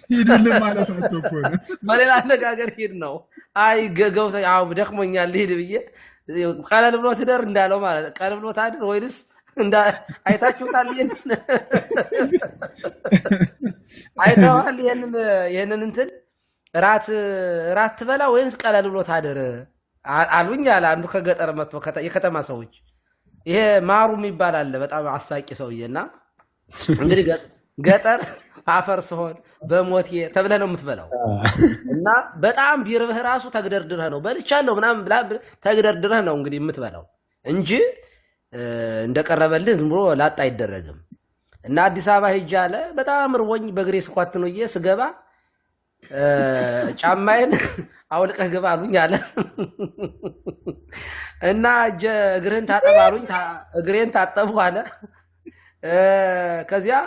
ሂድልን ማለታቸው እኮ ነው። በሌላ አነጋገር ሂድ ነው። አይ ገብቶ አው ደክሞኛል ሂድ ብዬ ቀለል ብሎ ትደር እንዳለው ማለት ቀለል ብሎ ታድር ወይስ እንዳ አይታችሁታል? አይተዋል? ይሄንን እንትን ራት ትበላ ወይስ ቀለል ብሎ ታድር አሉኝ አለ አንዱ ከገጠር መጥቶ የከተማ ሰዎች። ይሄ ማሩ የሚባል አለ በጣም አሳቂ ሰውዬና እንግዲህ ገጠር አፈር ሲሆን በሞቴ ተብለህ ነው የምትበላው እና በጣም ቢርብህ ራሱ ተግደርድረህ ነው በልቻለሁ ምናምን ብላ ተግደርድረህ ነው እንግዲህ የምትበላው እንጂ እንደቀረበልህ ዝም ብሎ ላጣ አይደረግም። እና አዲስ አበባ ሄጄ አለ በጣም ርቦኝ በእግሬ ስኳት ነው ስገባ ጫማዬን አውልቀህ ግባ አሉኝ አለ እና እግርህን ታጠብ አሉኝ። እግሬን ታጠቡ አለ። ከዚያ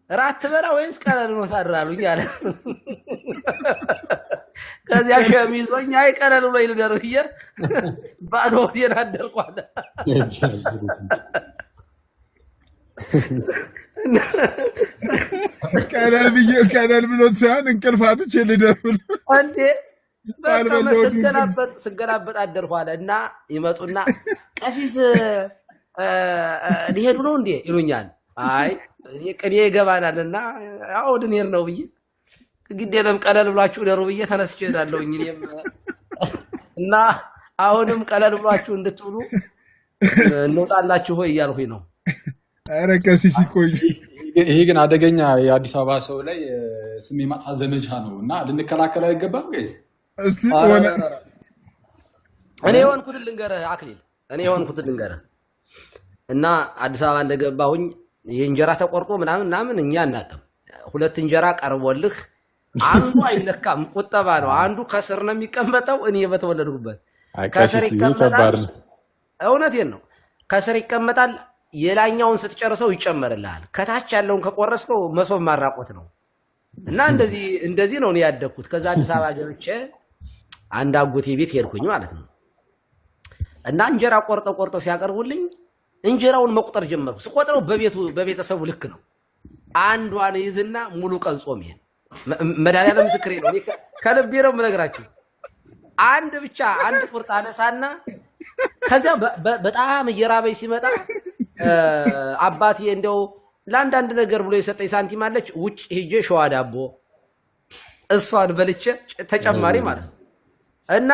ራት ትበላ ወይስ ቀለል ብሎ ታድር አሉኝ አለ። ከዚያ ሸሚዞኝ አይ ቀለል ብሎ ይልደር ብዬ ባዶ ሆዴን አደርኩ አለ። ቀለል ብሎት ሳይሆን እንቅልፋትች ልደር ብሎ እንዴ ስገላበጥ አደርኩ አለ። እና ይመጡና ቀሲስ ሊሄዱ ነው እንዴ ይሉኛል። አይ ቅኔ ይገባናልና ያው ድንሄር ነው ብዬ ግዴለም ቀለል ብላችሁ ደሩ ብዬ ተነስቼ እሄዳለሁኝ እኔም እና አሁንም ቀለል ብላችሁ እንድትብሉ እንውጣላችሁ ሆይ እያልኩኝ ነው። ኧረ ቀሲስ ይቆዩ። ይሄ ግን አደገኛ የአዲስ አበባ ሰው ላይ ስም የማጥፋት ዘመቻ ነው እና ልንከላከል አይገባም ወይስ? እኔ የሆንኩትን ልንገርህ አክሊል፣ እኔ የሆንኩትን ልንገርህ እና አዲስ አበባ እንደገባሁኝ የእንጀራ ተቆርጦ ምናምን እኛ እናጥም ሁለት እንጀራ ቀርቦልህ አንዱ አይለካም፣ ቁጠባ ነው። አንዱ ከስር ነው የሚቀመጠው። እኔ በተወለድኩበት ከስር ይቀመጣል። እውነቴን ነው። ከስር ይቀመጣል። የላኛውን ስትጨርሰው ይጨመርልሃል። ከታች ያለውን ከቆረስከው መሶብ ማራቆት ነው። እና እንደዚህ ነው እኔ ያደግኩት። ከዛ አዲስ አበባ ገብቼ አንድ አጎቴ ቤት ሄድኩኝ ማለት ነው። እና እንጀራ ቆርጠው ሲያቀርቡልኝ እንጀራውን መቁጠር ጀመርኩ። ስቆጥረው በቤተሰቡ ልክ ነው። አንዷን ይዝና ሙሉ ቀን ጾም ይሄን መድኃኒዓለም ምስክሬ ነው። ከልቤ ነው የምነግራችሁ። አንድ ቁርጥ አነሳና ከዚያ በጣም እየራበኝ ሲመጣ አባቴ እንደው ለአንዳንድ ነገር ብሎ የሰጠኝ ሳንቲም አለች። ውጭ ሄጄ ሸዋ ዳቦ እሷን በልቼ ተጨማሪ ማለት ነው። እና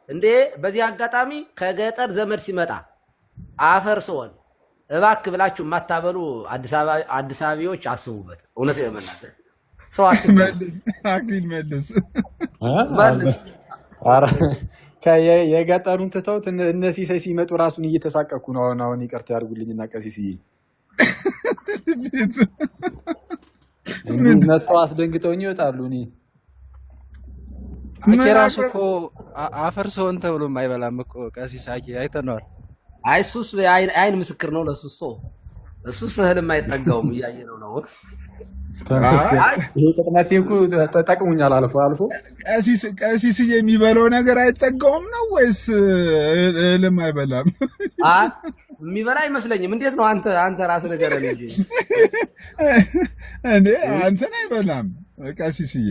እንዴ በዚህ አጋጣሚ ከገጠር ዘመድ ሲመጣ አፈር ሰውን እባክህ ብላችሁ የማታበሉ አዲስ አበባዎች አስቡበት። እውነት ለመናገር ሰው አክሊል መልስ የገጠሩን ትተውት እነዚህ ሲመጡ ራሱን እየተሳቀኩ ነው። አሁን ይቅርታ ያድርጉልኝና ቀሲስዬ መጥተው አስደንግጠውኝ ይወጣሉ። እኔ ራሱ እኮ አፈር ሰውን ተብሎ የማይበላም እኮ ቀሲስ አኪ አይተነዋል። አይ እሱስ አይን ምስክር ነው። እሱስ እህልም አይጠጋውም እያየነው ነው። ይሄ ቅጥነቴ እኮ ተጠቅሙኛል አልፎ ቀሲስ የሚበላው ነገር አይጠጋውም ነው ወይስ እህልም አይበላም? የሚበላ አይመስለኝም። እንዴት ነው አንተ ራስህ ንገረን እንጂ እንዴ አንተን አይበላም ቀሲስዬ?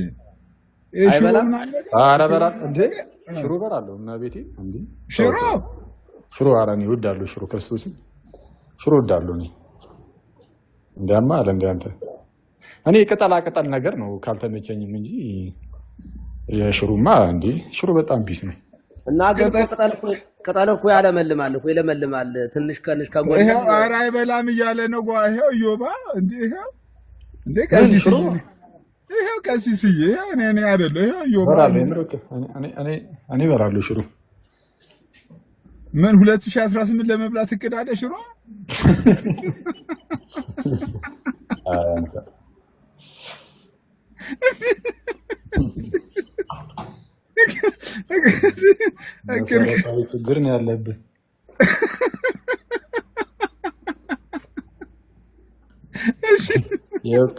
አይበላም። ኧረ በላም እንዴ ሽሮ በላለሁ እና ቤቴ እንዴ ሽሮ ኧረ እኔ እወዳለሁ ሽሮ። ክርስቶስን ሽሮ እወዳለሁ እኔ እንዲያማ አለ እንደ አንተ እኔ ቅጠል ነገር ነው ካልተመቸኝም እንጂ የሽሩማ እንዴ ሽሮ በጣም ቢስ ነው። እና ቅጠል እኮ ያለመልማል እኮ ይለመልማል ትንሽ ከጎን። ይሄው ኧረ አይበላም እያለ ነው ይሄው ዮባ እንዴ ይሄው እንዴ ቀሲስዬ ይሄው ቀሲስዬ እኔ አይደለሁ ይሄው ዮባ እኔ እበላለሁ ሽሮ። ምን 2018 ለመብላት እቅድ አለ ሽሮ? ችግር ነው ያለብህ።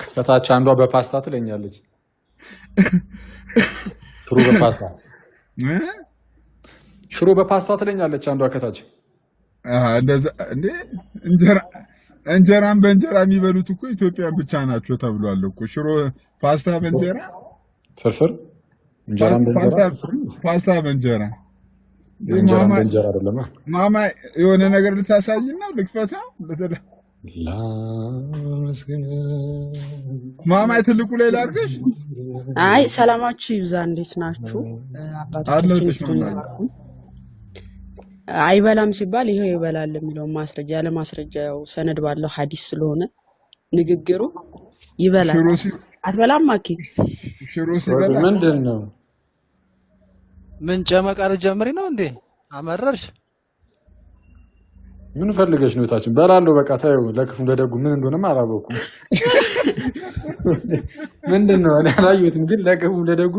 ከታች አንዷ በፓስታ ትለኛለች። ሽሮ በፓስታ ትለኛለች አንዷ ከታች። እንደዛ እንዴ እንጀራን በእንጀራ የሚበሉት እኮ ኢትዮጵያን ብቻ ናቸው ተብሏል እኮ። ሽሮ ፓስታ በእንጀራ ፍርፍር እንጀራ ፓስታ በእንጀራ በእንጀራ አይደለም። ማማ የሆነ ነገር ልታሳይና ልክፈታ ማማ ትልቁ ላይ ላርገሽ። አይ ሰላማችሁ ይብዛ። እንዴት ናችሁ አባቶቻችን? አይበላም ሲባል ይሄው ይበላል የሚለው ማስረጃ ያለ ማስረጃ ያው ሰነድ ባለው ሐዲስ ስለሆነ ንግግሩ ይበላል። አትበላም ማኪ ሽሮ ሲበላ ምንድነው? ምን ጨመቃል ጀምሪ ነው እንዴ? አመረርሽ ምን ፈልገሽ ነው? ታችን በላለው በቃ ታዩ። ለክፉ ለደጉ ምን እንደሆነም አላወኩም። ምንድነው? እኔ አላየሁትም፣ ግን ለክፉ ለደጉ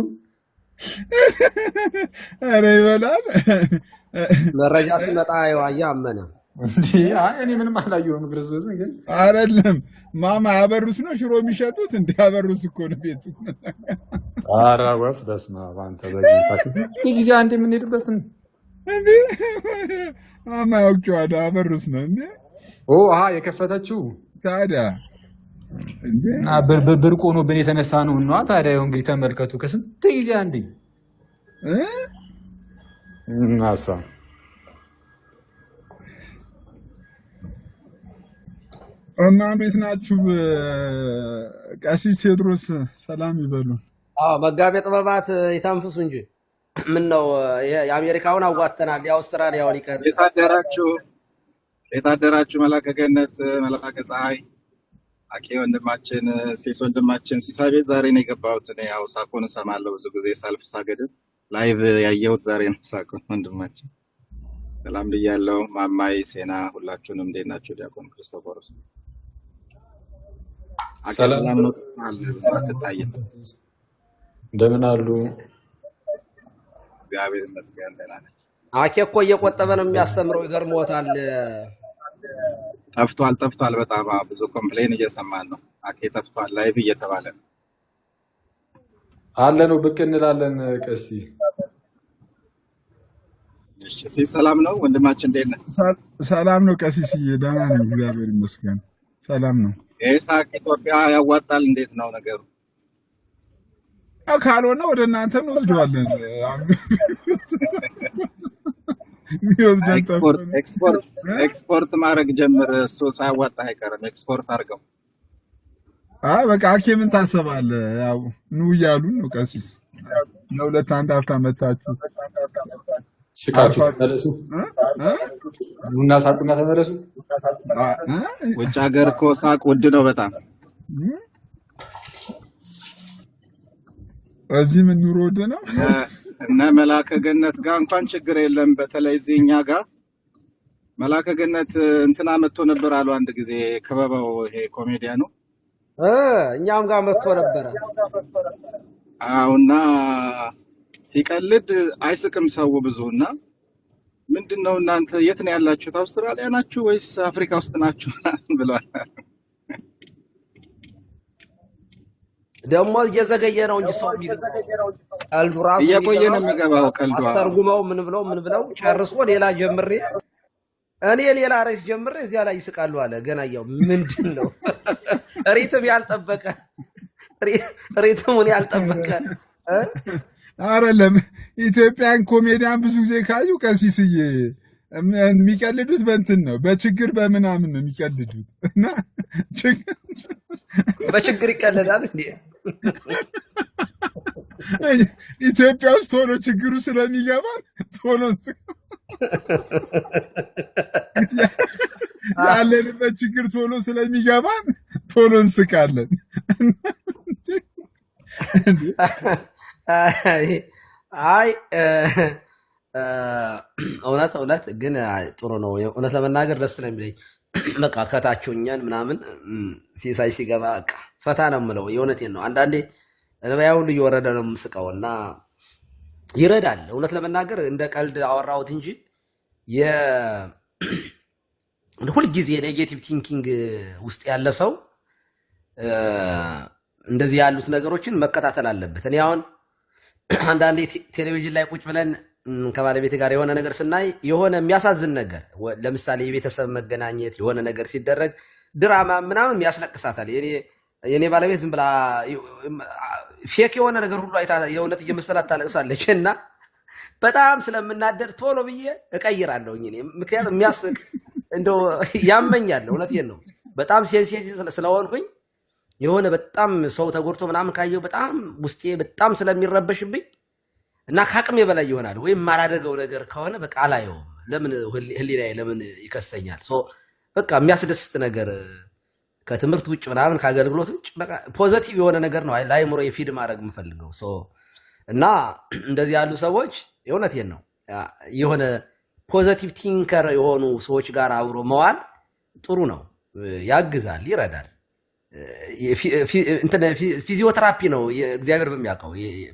አረ ይበላል። መረጃ ሲመጣ ያዋያ አመነ እንዴ? አይ እኔ ምንም አላየሁም። ክርስቶስን ግን አይደለም ማማ ያበሩስ ነው ሽሮ የሚሸጡት እንዴ? ያበሩስ እኮ ነው ቤቱ። አራ ወፍ በስማ አንተ በጌታ ጊዜ አንዴ ምን ሄድበት እንዴ? ማማ ያውቀዋል። ያበሩስ ነው እንዴ? አሃ የከፈተችው ታዲያ እንዴ? ብርቅ ሆኖብን የተነሳ ነው እና ታዲያ እንግዲህ ተመልከቱ። ከስንት ጊዜ አንዴ እናሳ እና እንዴት ናችሁ? ቀሲስ ቴዎድሮስ ሰላም ይበሉ። መጋቤ ጥበባት ይታንፍሱ እንጂ ምን ነው የአሜሪካውን አዋተናል፣ የአውስትራሊያውን ይቀር። የታደራችሁ መላከ ገነት መላከ ፀሐይ አኬ ወንድማችን ሲስ ወንድማችን ሲሳይ ቤት ዛሬ ነው የገባሁት። እኔ ያው ሳኮን እሰማለሁ ብዙ ጊዜ ሳልፍ ሳገድም ላይቭ ያየሁት ዛሬ ነው። ሳኮን ወንድማችን ሰላም ብያለሁ። ማማይ ሴና ሁላችሁንም እንዴት ናችሁ? ዲያቆን ክርስቶፎሮስ ሰላም ነው አትታየ እንደምን አሉ? እግዚአብሔር ይመስገን ደህና ነኝ። አኬ እኮ እየቆጠበ ነው የሚያስተምረው። ይገርሞታል። ጠፍቷል። በጣም ብዙ ኮምፕሌን እየሰማን ነው። አኬ ጠፍቷል። ላይቭ እየተባለ ነው አለ ነው ብቅ እንላለን። ቀሲ እሺ ሰላም ነው ወንድማችን እንዴት ነህ? ሰላም ነው ቀሲስዬ፣ ደህና ነኝ እግዚአብሔር ይመስገን ሰላም ነው። ኢሳቅ ኢትዮጵያ ያዋጣል እንዴት ነው ነገሩ? ካልሆነ ወደ እናንተ እንወስደዋለን። ኤክስፖርት ማድረግ ጀምር። እሱ ሳያዋጣ አይቀርም። ኤክስፖርት አድርገው። በቃ አኬ ምን ታሰባለህ? ያው ኑ እያሉን ነው ቀሲስ። ለሁለት አንድ ሀፍታ መታችሁ ስቃችሁ ተመለሱ። ቡና ሳቁና ተመለሱ። ውጭ ሀገር እኮ ሳቅ ውድ ነው በጣም። እዚህ ምን ኑሮ ውድ ነው? እነ መላከ ገነት ጋር እንኳን ችግር የለም። በተለይ እዚህኛ ጋር መላከ ገነት እንትና መጥቶ ነበር አሉ አንድ ጊዜ ከበባው፣ ይሄ ኮሜዲያኑ እኛም ጋር መጥቶ ነበረ። አውና ሲቀልድ አይስቅም ሰው ብዙና ምንድነው እናንተ የት ነው ያላችሁት? አውስትራሊያ ናችሁ ወይስ አፍሪካ ውስጥ ናችሁ ብሏል። ደግሞ እየዘገየ ነው እንጂ ሰው የሚገባው ቀልዱ ራሱ እየቆየ ነው የሚገባው። ቀልዱ አስተርጉመው ምን ብለው ጨርሶ ሌላ ጀምሬ እኔ ሌላ ርዕስ ጀምሬ እዚያ ላይ ይስቃሉ አለ። ገና ያው ምንድነው ሪትሙን ያልጠበቀ አይደለም። ኢትዮጵያን ኮሜዲያን ብዙ ጊዜ ካዩ ቀሲስዬ የሚቀልዱት በእንትን ነው፣ በችግር በምናምን ነው የሚቀልዱት እና በችግር ይቀልዳል እንዴ? ኢትዮጵያ ውስጥ ቶሎ ችግሩ ስለሚገባን ቶሎ ያለንበት ችግር ቶሎ ስለሚገባን ቶሎ እንስቃለን። አይ እውነት ግን ጥሩ ነው። እውነት ለመናገር ደስ ነው የሚለኝ። በቃ ከታችኛን ምናምን ሲሳይ ሲገባ በቃ ፈታ ነው የምለው። የእውነቴን ነው። አንዳንዴ እንባዬ ሁሉ እየወረደ ነው የምስቀው እና ይረዳል። እውነት ለመናገር እንደ ቀልድ አወራሁት እንጂ ሁልጊዜ ኔጌቲቭ ቲንኪንግ ውስጥ ያለ ሰው እንደዚህ ያሉት ነገሮችን መከታተል አለበት። እኔ አሁን አንዳንዴ ቴሌቪዥን ላይ ቁጭ ብለን ከባለቤት ጋር የሆነ ነገር ስናይ የሆነ የሚያሳዝን ነገር ለምሳሌ የቤተሰብ መገናኘት የሆነ ነገር ሲደረግ ድራማ ምናምን ያስለቅሳታል። እኔ የኔ ባለቤት ዝም ብላ ፌክ የሆነ ነገር ሁሉ አይታ የእውነት እየመሰላት ታለቅሳለች እና በጣም ስለምናደድ ቶሎ ብዬ እቀይራለሁኝ እኔ ምክንያቱም የሚያስቅ እንደው ያመኛል እውነቴን ነው በጣም ሴንሲቲቭ ስለሆንኩኝ የሆነ በጣም ሰው ተጎድቶ ምናምን ካየው በጣም ውስጤ በጣም ስለሚረበሽብኝ እና ካቅሜ በላይ ይሆናል ወይም ማላደርገው ነገር ከሆነ በቃ አላየውም ለምን ህሊናዬ ለምን ይከሰኛል በቃ የሚያስደስት ነገር ከትምህርት ውጭ ምናምን ካገልግሎት ውጭ በቃ ፖዚቲቭ የሆነ ነገር ነው ለአይምሮ የፊድ ማድረግ የምፈልገው እና እንደዚህ ያሉ ሰዎች የእውነቴን ነው የሆነ ፖዚቲቭ ቲንከር የሆኑ ሰዎች ጋር አብሮ መዋል ጥሩ ነው ያግዛል ይረዳል ፊዚዮቴራፒ ነው እግዚአብሔር በሚያውቀው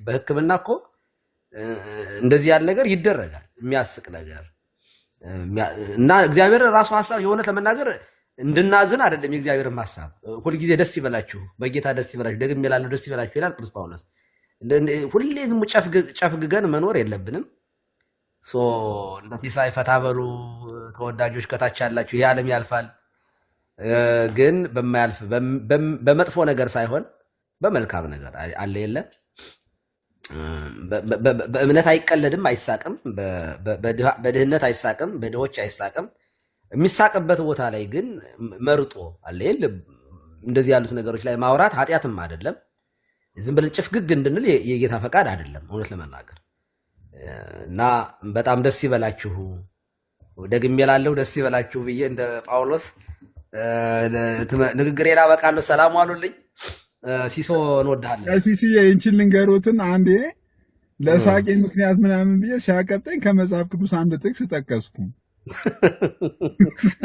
በህክምና እኮ እንደዚህ ያለ ነገር ይደረጋል የሚያስቅ ነገር እና እግዚአብሔር ራሱ ሐሳብ የሆነ ለመናገር እንድናዝን አይደለም የእግዚአብሔር ሐሳብ ሁሉ ጊዜ ደስ ይበላችሁ በጌታ ደስ ይበላችሁ ደግሜ እላለሁ ደስ ይበላችሁ ይላል ቅዱስ ጳውሎስ ሁሌ ዝም ጨፍግገን መኖር የለብንም እንደ ሲሳይ ፈታ በሉ ተወዳጆች ከታች ያላችሁ ይሄ ዓለም ያልፋል ግን በማያልፍ በመጥፎ ነገር ሳይሆን በመልካም ነገር አለ የለም በእምነት አይቀለድም አይሳቅም በድህነት አይሳቅም በድሆች አይሳቅም የሚሳቅበት ቦታ ላይ ግን መርጦ አለ የለም እንደዚህ ያሉት ነገሮች ላይ ማውራት ኃጢአትም አይደለም ዝም ብለን ጭፍግግ እንድንል የጌታ ፈቃድ አይደለም እውነት ለመናገር እና በጣም ደስ ይበላችሁ ደግሜ እላለሁ ደስ ይበላችሁ ብዬ እንደ ጳውሎስ ንግግሬን አበቃለሁ ሰላም ዋሉልኝ ሲሶ እንወድሃለን ሲሲዬ እንቺን ልንገሩትን አንዴ ለሳቄ ምክንያት ምናምን ብዬ ሲያቀብጠኝ ከመጽሐፍ ቅዱስ አንድ ጥቅስ ጠቀስኩ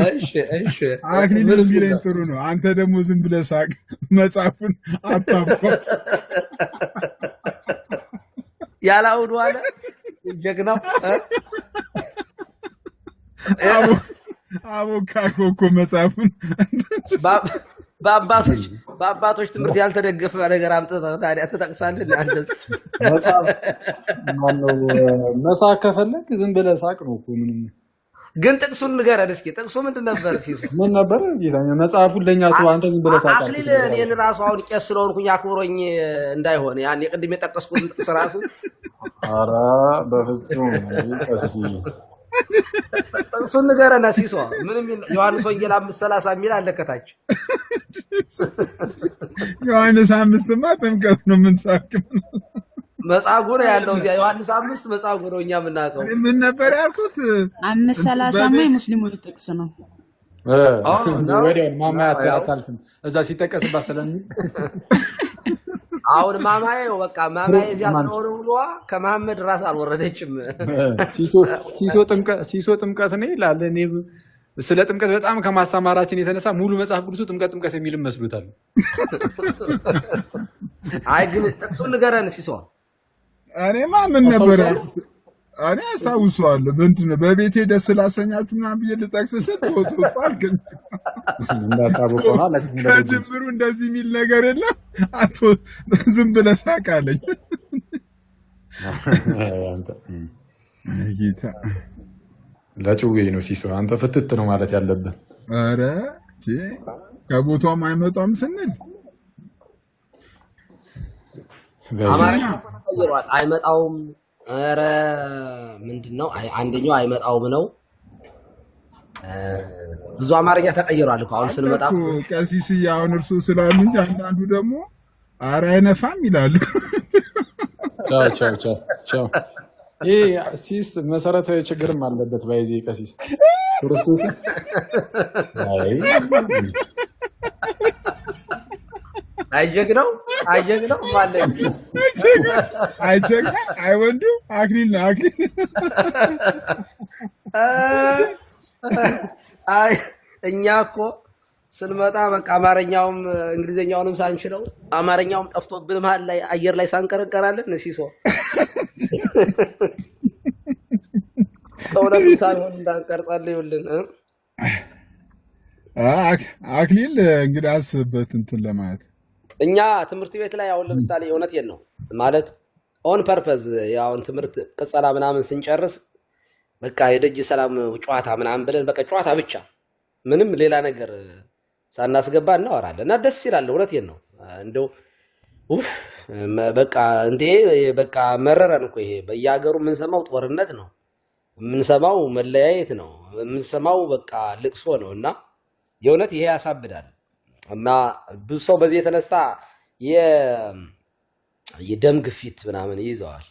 እሺ አክሊል ቢለኝ ጥሩ ነው አንተ ደግሞ ዝም ብለህ ሳቅ መጽሐፉን አታውቀው ያላውዱ አለ ጀግናው አቦካኮ መጽሐፉን በአባቶች ትምህርት ያልተደገፈ ነገር አምጥተህ ታዲያ ትጠቅሳለህ አንተስ መሳቅ ከፈለክ ዝም ብለህ ሳቅ ነው እኮ ምንም ግን ጥቅሱን ንገረን እስኪ ጥቅሱ ምንድን ነበር ሲሱ ምን ነበር ጌታኛ መጽሐፉን ለኛ አንተ ዝም ብለህ ሳቅ አክሊል እኔን ራሱ አሁን ቄስ ስለሆንኩኝ አክብሮኝ እንዳይሆን ያን የቅድም የጠቀስኩት ጥቅስ ራሱ ኧረ በፍጹም ጥቅሱን ንገረን ሲሶ ምንም ዮሐንስ ወንጌል 5:30 የሚል አለ ከታች ዮሐንስ 5ማ ጥምቀት ነው የምንሳቅም መጻጉዕ ነው ያለው እዚያ ዮሐንስ 5 መጻጉዕ ነው እኛ የምናውቀው ምን ነበር ያልኩት 5:30 የሙስሊሞች ጥቅስ ነው ወዲያው ማማያት አታልፍም እዛ ሲጠቀስባት ስለሚል አሁን ማማዬ በቃ ማማዬ እዚያ ስለሆነ ብሏ ከመሐመድ ራስ አልወረደችም ሲሶ ጥምቀት ነው ይላል እኔ ስለ ጥምቀት በጣም ከማስተማራችን የተነሳ ሙሉ መጽሐፍ ቅዱስ ጥምቀት የሚልም መስሉታል አይ ግን ጥቅሱን ንገረን ሲሶ እኔማ ምን ነበር እኔ አስታውሰዋለሁ ምንድን ነው በቤቴ ደስ ላሰኛችሁ ምናምን ብዬ ልጠቅስ ስል ተወጥቷል ግን ከጅምሩ እንደዚህ የሚል ነገር የለም አቶ ዝም ብለህ ሳቅ አለኝ ጌታ ለጭዌ ነው ሲሶ አንተ ፍትት ነው ማለት ያለብህ ኧረ ከቦታውም አይመጣም ስንል አይመጣውም ኧረ ምንድነው አንደኛው አይመጣውም ነው ብዙ አማርኛ ተቀይሯል እኮ አሁን ስንመጣ ቀሲስ አሁን እርሱ ስላሉ እንጂ አንዳንዱ ደግሞ ኧረ አይነፋም ይላሉ ቻው ይሄ ሲስ መሰረታዊ ችግርም አለበት ባይዚ ቀሲስ ክርስቶስ አይጀግነው ማለት አይጀግና አይወንዱ አክሊል ነው አክሊል አይ እኛ እኮ ስንመጣ በቃ አማርኛውም እንግሊዘኛውንም ሳንችለው አማርኛውም ጠፍቶብን መሀል ላይ አየር ላይ ሳንቀረቀራለን ሲሶ ከወለዱ ሳይሆን እንዳንቀርጻለን ይውልን አክሊል እንግዲህ አስብበት እንትን ለማለት እኛ ትምህርት ቤት ላይ አሁን ለምሳሌ እውነቴን ነው ማለት ኦን ፐርፐዝ ያውን ትምህርት ቅጸላ ምናምን ስንጨርስ በቃ የደጅ ሰላም ጨዋታ ምናምን ብለን በቃ ጨዋታ ብቻ ምንም ሌላ ነገር ሳናስገባ እናወራለን እና ደስ ይላል እውነቴን ነው እንደው ኡፍ በቃ እንዴ በቃ መረረን እኮ ይሄ በየሀገሩ የምንሰማው ጦርነት ነው፣ የምንሰማው መለያየት ነው፣ የምንሰማው በቃ ልቅሶ ነው። እና የእውነት ይሄ ያሳብዳል። እና ብዙ ሰው በዚህ የተነሳ የደም ግፊት ምናምን ይይዘዋል።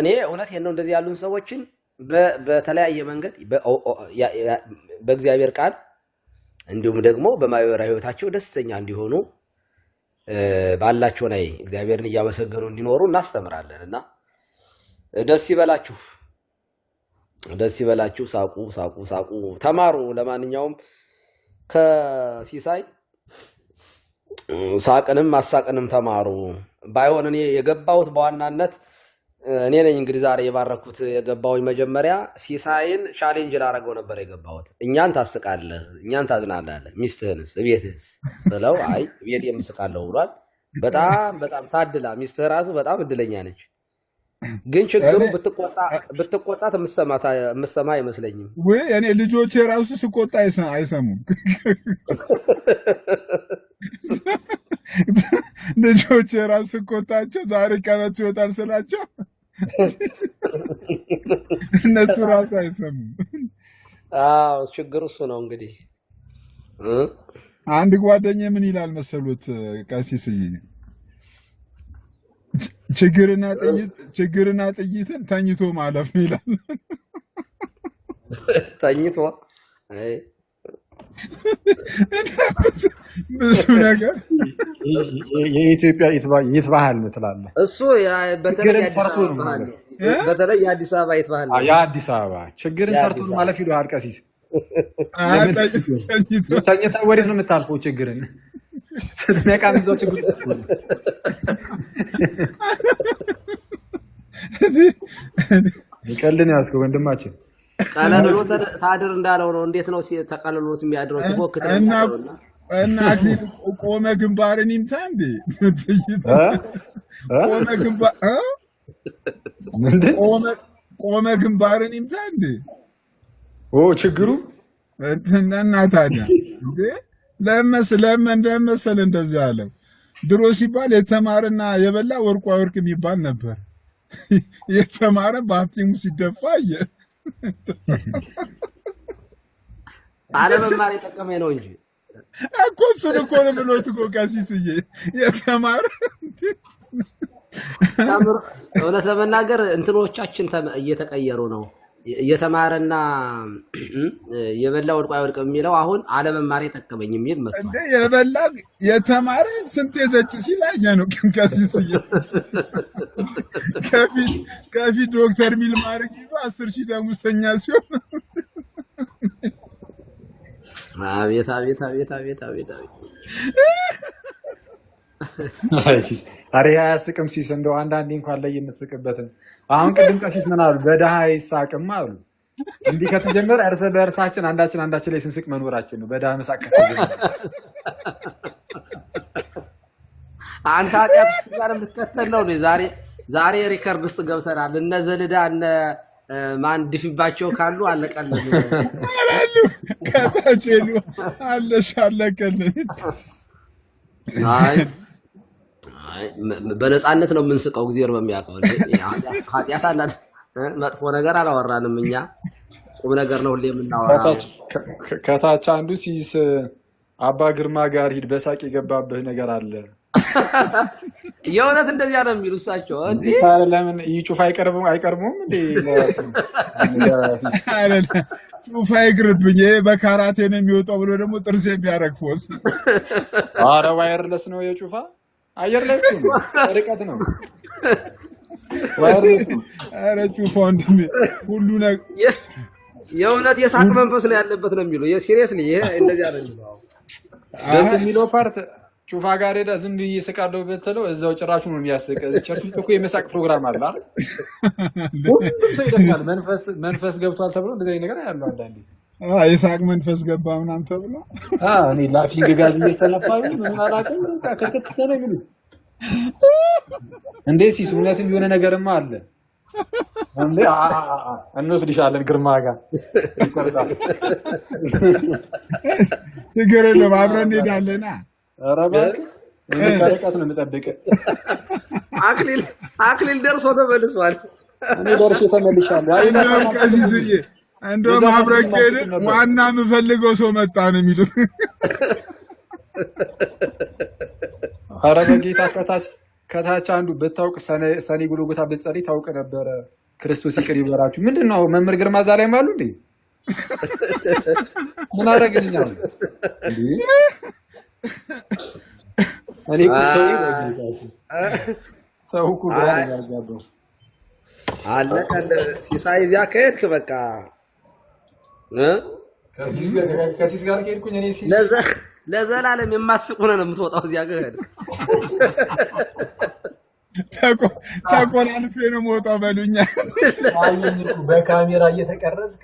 እኔ እውነት ነው እንደዚህ ያሉን ሰዎችን በተለያየ መንገድ በእግዚአብሔር ቃል እንዲሁም ደግሞ በማህበራዊ ህይወታቸው ደስተኛ እንዲሆኑ ባላቸው ላይ እግዚአብሔርን እያመሰገኑ እንዲኖሩ እናስተምራለን። እና ደስ ይበላችሁ፣ ደስ ይበላችሁ፣ ሳቁ ሳቁ ሳቁ፣ ተማሩ። ለማንኛውም ከሲሳይ ሳቅንም ማሳቅንም ተማሩ። ባይሆን እኔ የገባሁት በዋናነት እኔ ነኝ እንግዲህ ዛሬ የባረኩት የገባሁኝ መጀመሪያ ሲሳይን ቻሌንጅ ላደረገው ነበር የገባሁት። እኛን ታስቃለህ፣ እኛን ታዝናናለህ፣ ሚስትህንስ ቤትህስ ስለው አይ ቤት የምስቃለሁ ብሏል። በጣም በጣም ታድላ ሚስትህ ራሱ በጣም እድለኛ ነች። ግን ችግሩ ብትቆጣት የምሰማ አይመስለኝም። ወይ እኔ ልጆቼ ራሱ ስቆጣ አይሰሙም። ልጆቼ ራሱ ስቆጣቸው ዛሬ ቀበቶ ይወጣል ስላቸው እነሱ ራሱ አይሰሙም። አዎ ችግሩ እሱ ነው። እንግዲህ አንድ ጓደኛ ምን ይላል መሰሉት ቀሲስዬ፣ ችግርና ጥይትን ተኝቶ ማለፍ ነው ይላል። ተኝቶ ብዙ ነገር የኢትዮጵያ ይትባሃል ትላለህ። እሱ በተለይ የአዲስ አበባ ይትባሃል። የአዲስ አበባ ችግርን ሰርቶ ማለፍ ይሉሃል ቀሲስ። ተኝተህ ወዴት ነው የምታልፈው? ችግርን ስትነቃ ምዛው ችግር ይቀልን ያዝከው ወንድማችን። ቀለሎ ታድር እንዳለው ነው። እንዴት ነው ተቀለሎት የሚያድረው? ሲቦክት እና አክሊል ቆመ ግንባርን ይምታ እንዴ? ቆመ ግንባርን ይምታ እንዴ? ችግሩ እና ታዲያ እንዴ ለመሰለ እንደዚህ አለው። ድሮ ሲባል የተማረና የበላ ወርቋ ወርቅ የሚባል ነበር። የተማረ በሀብቴሙ ሲደፋ አለመማር የጠቀመኝ ነው እንጂ እኮ እሱን እኮ ነው ብሎት እኮ ቀሲስዬ የተማረ እውነት ለመናገር እንትኖቻችን እየተቀየሩ ነው። የተማረና የበላ ወድቆ አይወድቅም የሚለው አሁን አለመማር የጠቀመኝ የሚል መጥቷል። የበላ የተማረ ስንት የዘጭ ሲላየ ነው ቀሲስዬ። ከፊት ዶክተር ሚል ማድረግ 10,000 ደሞዝተኛ ሲሆን አቤት አቤት አቤት አቤት አቤት አቤት። አሬ አያስቅም ሲስ እንደው አንዳንዴ እንኳን ላይ የምትስቅበትን። አሁን ቅድም ቀሲስ ምን አሉ? በደሃ አይሳቅም አሉ። እንዲህ ከተጀመረ እርስ በእርሳችን አንዳችን ላይ ስንስቅ መኖራችን ነው። በደሃ መሳቅ ከተጀመረ አንተ ኃጢአት ውስጥ ጋር የምትከተል ነው። ዛሬ ሪከርድ ውስጥ ገብተናል። እነ ዘልዳ እነ ማን ድፊባቸው ካሉ አለቀልን አላሉ ከታቸሉ አለሽ አለቀልን። አይ በነፃነት ነው የምንስቀው። እግዚአብሔር በሚያውቀው ኃጢአት አላት መጥፎ ነገር አላወራንም እኛ ቁም ነገር ነው ሁሌ የምናወራው። ከታች አንዱ ሲስ አባ ግርማ ጋር ሂድ በሳቅ የገባብህ ነገር አለ። የእውነት እንደዚያ ነው የሚሉ እሳቸው። እንዴ ለምን ይጩፋ አይቀርቡም እንዴ? ጩፋ ይቅርብኝ በካራቴ ነው የሚወጣው ብሎ ደግሞ ጥርሴ ቢያረግፎስ። ኧረ ዋየርለስ ነው የጩፋ አየር ላይ ርቀት ነው። ኧረ ጩፋ ወንድሜ ሁሉ ነገር የእውነት የሳቅ መንፈስ ነው ያለበት ነው የሚሉ ሲሪየስሊ ይሄ እንደዚያ ነው የሚለው። ደስ የሚለው ፓርት ጩፋ ጋር ሄዳ ዝም ብዬ ስቃለሁ ብትለው እዛው ጭራሹ ነው የሚያስቅ። ቸርች ውስጥ እኮ የመሳቅ ፕሮግራም አለ አይደል? ሁሉም ሰው ይደርጋል። መንፈስ ገብቷል ተብሎ እንደዚህ ነገር ያለው አንዳንዴ የሳቅ መንፈስ ገባ ምናምን ተብሎ እኔ ላፊንግ ጋዝ እየተነፋሉ ምን አላውቅም። ከከከተ ነው የሚሉት እንዴ ሲስ እውነትም የሆነ ነገርማ አለ እንዴ? እንወስድሻለን ግርማ ጋር ይቀርጣል። ችግር የለም አብረን እንሄዳለና። ኧረ እባክህ ከርቀት ነው የምጠብቅህ። አክሊል ደርሶ ተመልሷል። እኔ ደርሼ ተመልሻለሁ። እንደውም ቀሲስዬ እንደውም አብረን ከሄድን ዋና የምፈልገው ሰው መጣ ነው የሚሉት። ኧረ በጌታ ከታች አንዱ ብታውቅ ሰኔ ጎልጎታ ብትጸልይ ታውቅ ነበረ። ክርስቶስ ይቅር ይበላችሁ። ምንድን ነው መምህር ግርማ እዛ ላይም አሉ እንዴ? ምን አደረግልኛል እንዴ? እኔ እኮ ሰው እኮ ግራ ያጋባው አለቀ። ሲሳይ እዚያ ከሄድክ በቃ ከሲስ ጋር ከሄድኩኝ እኔ ለዘላለም የማትስቅ ሆነህ ነው የምትወጣው። እዚያ ከሄድክ ተቆላልፌ ነው የምወጣው በሉኛ። አየኝ እኮ በካሜራ እየተቀረጽክ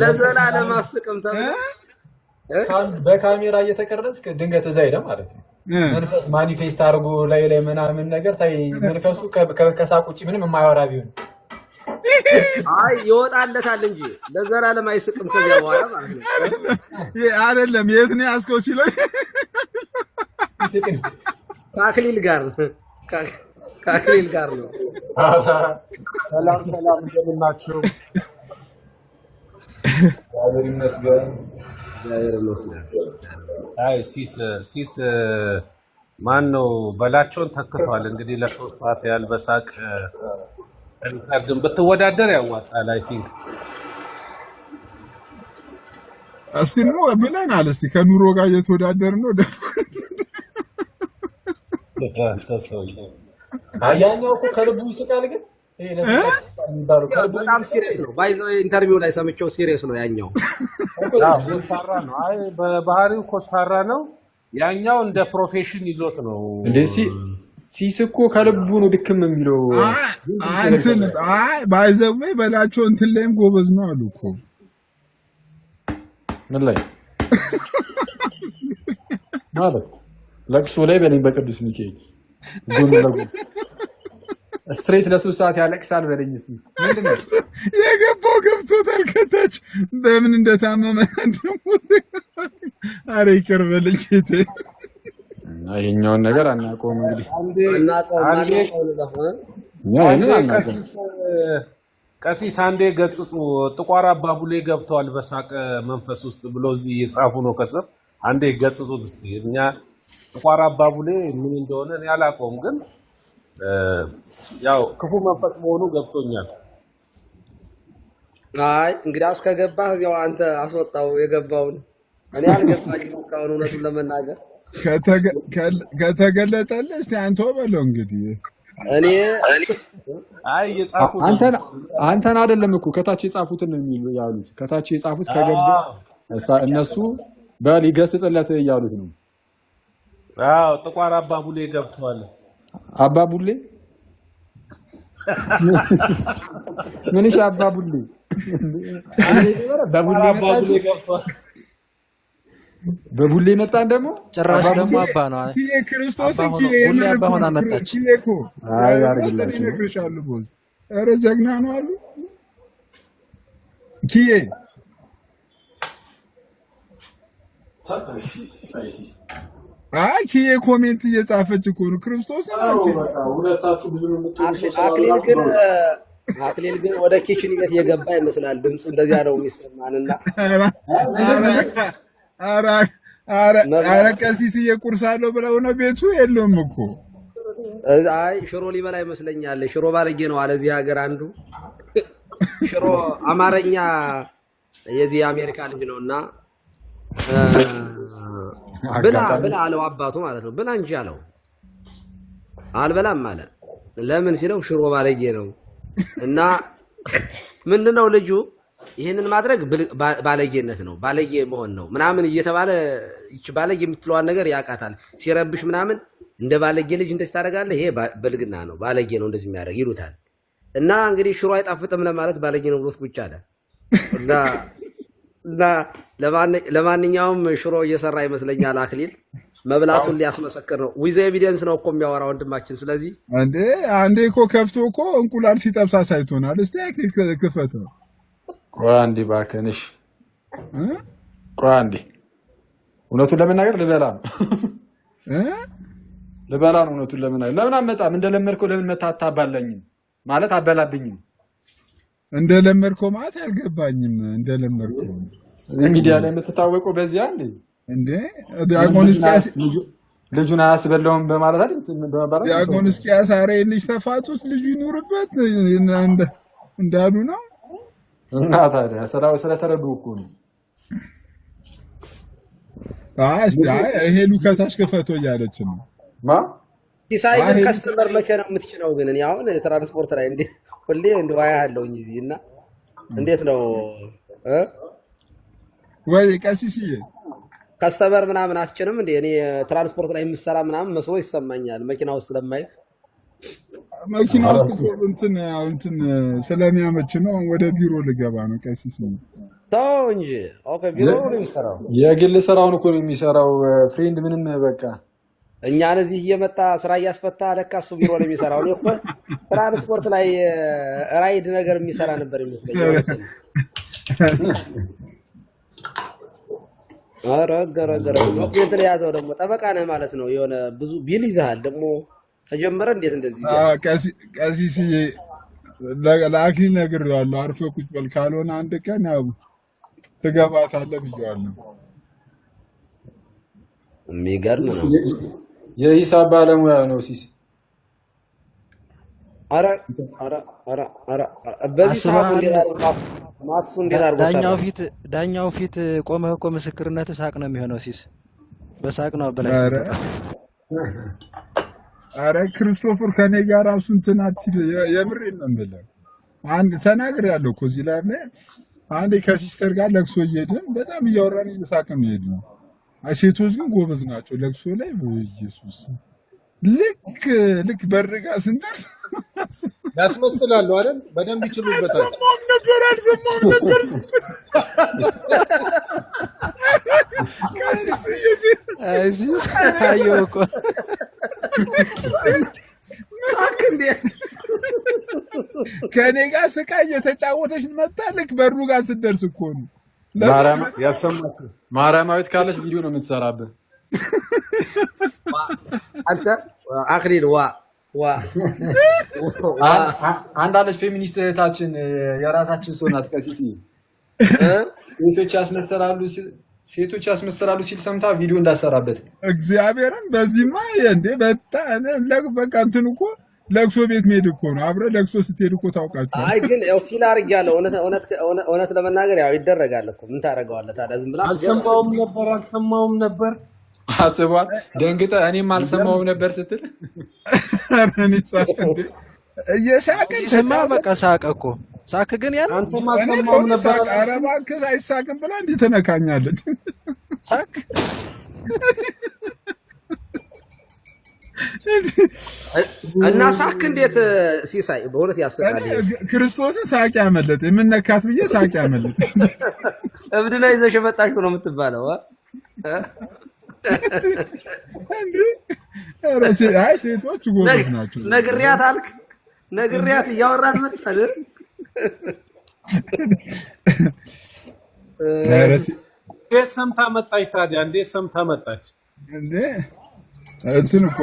ለዘላለም አስቅም ተብለህ በካሜራ እየተቀረጽክ ድንገት እዛ ሄደህ ማለት ነው። መንፈስ ማኒፌስት አድርጎ ላይ ምናምን ነገር ታይ። መንፈሱ ከሳቅ ውጪ ምንም የማያወራ ቢሆን አይ ይወጣለታል እንጂ ለዘላለም አይስቅም ከዚያ በኋላ ማለት ነው። አይደለም የት ነው ያስከው ሲለኝ ከአክሊል ጋር ነው። ሰላም እንደምን ናችሁ? እግዚአብሔር ይመስገን። አይ ሲስ ማን ነው በላቸውን ተክቷል። እንግዲህ ለ3 ሰዓት ያህል በሳቅ ሪካርድን ብትወዳደር ያዋጣል። አይ ቲንክ እስቲ ነው ብለናል። እስቲ ከኑሮ ጋር እየተወዳደርን ነው። አያኛው እኮ ከልቡ ይስቃል። ግን በጣም ሲሪየስ ነው። ባይዘው ኢንተርቪው ላይ ሰምቼው ሲሪየስ ነው ያኛው። ኮስታራ ነው። አይ በባህሪው ኮስታራ ነው። ያኛው እንደ ፕሮፌሽን ይዞት ነው። እንደዚህ ሲስኮ ከልቡ ነው ድክም የሚለው። አይ ባይዘው በላቸው እንትን ላይም ጎበዝ ነው አሉ እኮ። ምን ላይ ማለት ለቅሶ ላይ በለኝ በቅዱስ ሚካኤል ጎን ለጎን ስትሬት ለ3 ሰዓት ያለቅሳል በለኝ። እስቲ ምንድነው የገባው? ገብቶታል ከታች በምን እንደታመመ ደግሞ አረ ይቅር በለኝ ጌቴ። ይሄኛውን ነገር አናውቀውም። እንግዲህ ቀሲስ አንዴ ገጽጹ ጥቋር አባቡሌ ገብተዋል በሳቅ መንፈስ ውስጥ ብሎ እዚህ እየጻፉ ነው ከስር። አንዴ ገጽጹት እስቲ። እኛ ጥቋር አባቡሌ ምን እንደሆነ እኔ አላውቀውም፣ ግን ያው ክፉ መንፈስ መሆኑ ገብቶኛል። አይ እንግዲያውስ ከገባህ እዚያው አንተ አስወጣው የገባውን። እኔ አልገባኝም እስካሁን እውነቱን ለመናገር። ከተገለጠልህ እስቲ አንተው በለው እንግዲህ። እኔ አይ የጻፉት አንተን አይደለም እኮ ከታች የጻፉትን ነው የሚሉ ያሉት። ከታች የጻፉት ከገባ እነሱ በሊገስጽለት እያሉት ነው። አዎ ጥቋር አባቡሌ ገብቷል። አባቡሌ ምን እሺ፣ አባቡሌ በቡሌ ገብቷል። በቡሌ መጣን ደግሞ ጭራሽ ደግሞ አባ ነው። አይ ክርስቶስ ቡሌ አባ ሆና መጣች። አይ አርግላችሁ ይነግርሻል። ቦዝ ኧረ ጀግና ነው አሉ ኪዬ አይ ኪዬ ኮሜንት እየጻፈች እኮ ነው። ክርስቶስ ሁለታችሁ ብዙ ነው አክሊል ግን ወደ ኪችን ቤት እየገባ ይመስላል። ድምፁ እንደዚያ ነው የሚሰማንና ኧረ ቀሲስ እየቁርሳለሁ ብለው ነው ቤቱ የለውም እኮ። አይ ሽሮ ሊበላ ይመስለኛል። ሽሮ ባለጌ ነው አለ እዚህ ሀገር አንዱ። ሽሮ አማርኛ የዚህ የአሜሪካ ልጅ ነውና ብላ አለው አባቱ ማለት ነው። ብላ እንጂ አለው። አልበላም አለ። ለምን ሲለው ሽሮ ባለጌ ነው እና ምንድነው ልጁ ይሄንን ማድረግ ባለጌነት ነው፣ ባለጌ መሆን ነው ምናምን እየተባለ ይች ባለጌ የምትለዋን ነገር ያቃታል። ሲረብሽ ምናምን እንደ ባለጌ ልጅ እንደዚህ ታደርጋለህ፣ ይሄ ብልግና ነው፣ ባለጌ ነው እንደዚህ የሚያደርግ ይሉታል። እና እንግዲህ ሽሮ አይጣፍጥም ለማለት ባለጌ ነው ብሎት ቁጭ አለ። እና ለማንኛውም ሽሮ እየሰራ ይመስለኛል አክሊል። መብላቱን ሊያስመሰክር ነው። ዊዝ ኤቪደንስ ነው እኮ የሚያወራ ወንድማችን። ስለዚህ አንዴ እኮ ከፍቶ እኮ እንቁላል ሲጠብስ አሳይቶናል። እስቲ አክሊል ክፈት ነው። ቆይ አንዴ እባክህንሽ፣ ቆይ አንዴ። እውነቱን ለመናገር ልበላ ነው። ልበላ ነው እውነቱን ለምን አመጣም እንደለመድከው ለምን መታታባለኝ ማለት አበላብኝም እንደለመድከው ማለት አልገባኝም እንደለመድከው ሚዲያ ላይ የምትታወቀው በዚህ አንዴ እንዴ ዲያቆን እስኪያስ ልጁን አያስበላውም በማለት አይደል ዲያቆን እስኪያስ አሬ ልጅ ተፋቱት ልጁ ይኑርበት እንዳሉ ነው እና ታዲያ ስለተረዱ እኮ ነው ሄሉ ከታች ከፈቶ እያለች ነው ሲሳይ ግን ከስተመር መቼ ነው የምትችለው ግን እኔ አሁን ትራንስፖርት ላይ እንዴ ሁሌ እንደው አያለሁኝ እዚህ እና እንዴት ነው ወይ ቀሲስዬ ከስተመር ምናምን አትችልም እንዴ እኔ ትራንስፖርት ላይ የምሰራ ምናምን መስሎ ይሰማኛል መኪና ውስጥ ስለማይክ መኪና ውስጥ እንትን ስለሚያመች ነው ወደ ቢሮ ልገባ ነው ቀሲስ ነው ተው እንጂ ኦኬ ቢሮ ነው የሚሰራው የግል ስራውን እኮ ነው የሚሰራው ፍሬንድ ምንም በቃ እኛ ለዚህ እየመጣ ስራ እያስፈታ ለካ እሱ ቢሮ ነው የሚሰራው ነው እኮ ትራንስፖርት ላይ ራይድ ነገር የሚሰራ ነበር የሚመስለኝ አረጋጋራ ነው የተያዘው ደግሞ ጠበቃ ነህ ማለት ነው የሆነ ብዙ ቢል ይዛል ደግሞ ተጀመረ እንዴት እንደዚህ ቀሲስዬ ለአክሊል ነግሬዋለሁ አርፈህ ቁጭ በል ካልሆነ አንድ ቀን ያው ትገባታለህ ብዬዋለሁ የሚገርም ነው የሂሳብ ባለሙያ ነው ሲስ አረ በዚህ ሰዓት ማክሱ እንዴት አድርጎ ዳኛው ፊት ቆመህ እኮ ምስክርነት ሳቅ ነው የሚሆነው ሲስ በሳቅ ነው በላይ አረ ክርስቶፈር ከኔ ጋር ራሱ እንትን አትሂድ የምሬን ነው የምልህ አንድ ተናግሬያለሁ እኮ እዚህ ላይ አንዴ ከሲስተር ጋር ለቅሶ እየሄድን በጣም እያወራን እየሳቅን ነው የሄድነው ሴቶች ግን ጎበዝ ናቸው ለቅሶ ላይ ኢየሱስ ልክ በርጋ ስንደርስ ያስመስላሉ አይደል በደንብ ይችሉበታል አልሰማሁም ነበር እዚህ አየሁ እኮ ከኔ ጋር ስቃ እየተጫወተች መጣ ልክ በሩ ጋር ስትደርስ እኮ ነው ማርያማዊት ካለች ቪዲዮ ነው የምትሰራበት አንተ አክሊል አንዳንድ ፌሚኒስት እህታችን የራሳችን ሰው ናት ቀሲስ ሴቶች ያስመሰላሉ ሲል ሰምታ ቪዲዮ እንዳሰራበት እግዚአብሔርን በዚህማ እንዴ በቃ እንትን እኮ ለቅሶ ቤት መሄድ እኮ ነው አብረህ ለቅሶ ስትሄድ እኮ ታውቃችሁ አይ ግን ያው ፊል አድርጌያለሁ እውነት ለመናገር ያው ይደረጋል እኮ ምን ታደርገዋለህ ታዲያ ዝም ብላ አልሰማውም ነበር አስቧል ደንግጠ እኔም አልሰማውም ነበር ስትል አረኒ ሳቅ እንዴ እየሳቅን ሲሰማ በቃ ሳቅ እኮ ሳቅ ግን ያን አንተም አልሰማውም ነበር ኧረ እባክህ አይሳቅም ብላ እንዴ ተነካኛለች ሳቅ እና ሳቅ እንዴት ሲሳይ በእውነት ያሰቃል ክርስቶስን ሳቅ ያመለጠ የምነካት ብዬ ሳቅ ያመለጠ እብድ ነው ይዘሽ መጣሽ ነው የምትባለው አይ ሴቶች ጎበዝ ናቸው ነግሪያት እያወራን መጣል እንዴት ሰምታ መጣች ታዲያ እንዴት ሰምታ መጣች እንዴ እንትን እኮ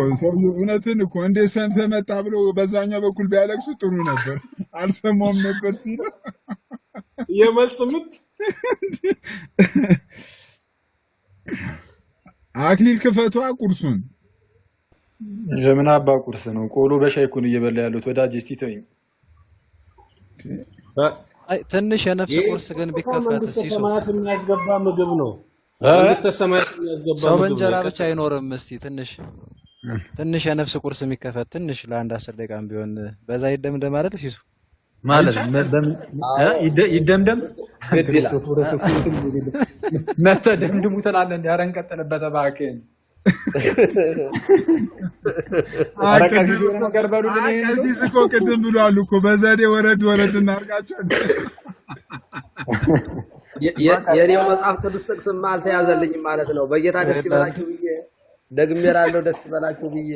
እውነትን እኮ እንዴት ሰምተህ መጣ ብሎ በዛኛው በኩል ቢያለቅሱ ጥሩ ነበር አልሰማውም ነበር ሲሉ የመስምት አክሊል ክፈቷ ቁርሱን የምን አባ ቁርስ ነው ቆሎ በሻይ እኮ ነው እየበላ ያሉት ወዳጅ እስቲ ተይኝ አይ ትንሽ የነፍስ ቁርስ ግን ቢከፈት ሲሱ ሰማያት የሚያስገባ ምግብ ነው መንግስተ ሰማያት የሚያስገባ ሰው በእንጀራ ብቻ አይኖርም እስቲ ትንሽ የነፍስ ቁርስ የሚከፈት ትንሽ ለአንድ 10 ደቂቃም ቢሆን በዛ ይደምደም አይደል ሲሱ ማለት ይደምደም ግድላ መተ ደምድሙ ተላለ እንደ አረን ቀጥልበት እባክህ ቀሲስ እኮ ቅድም ብሏል እኮ በዘዴ ወረድ እናርጋቸው የኔው መጽሐፍ ቅዱስ ጥቅስማ አልተያዘልኝም ማለት ነው በጌታ ደስ ይበላችሁ ብዬ ደግሜራለሁ ደስ ይበላችሁ ብዬ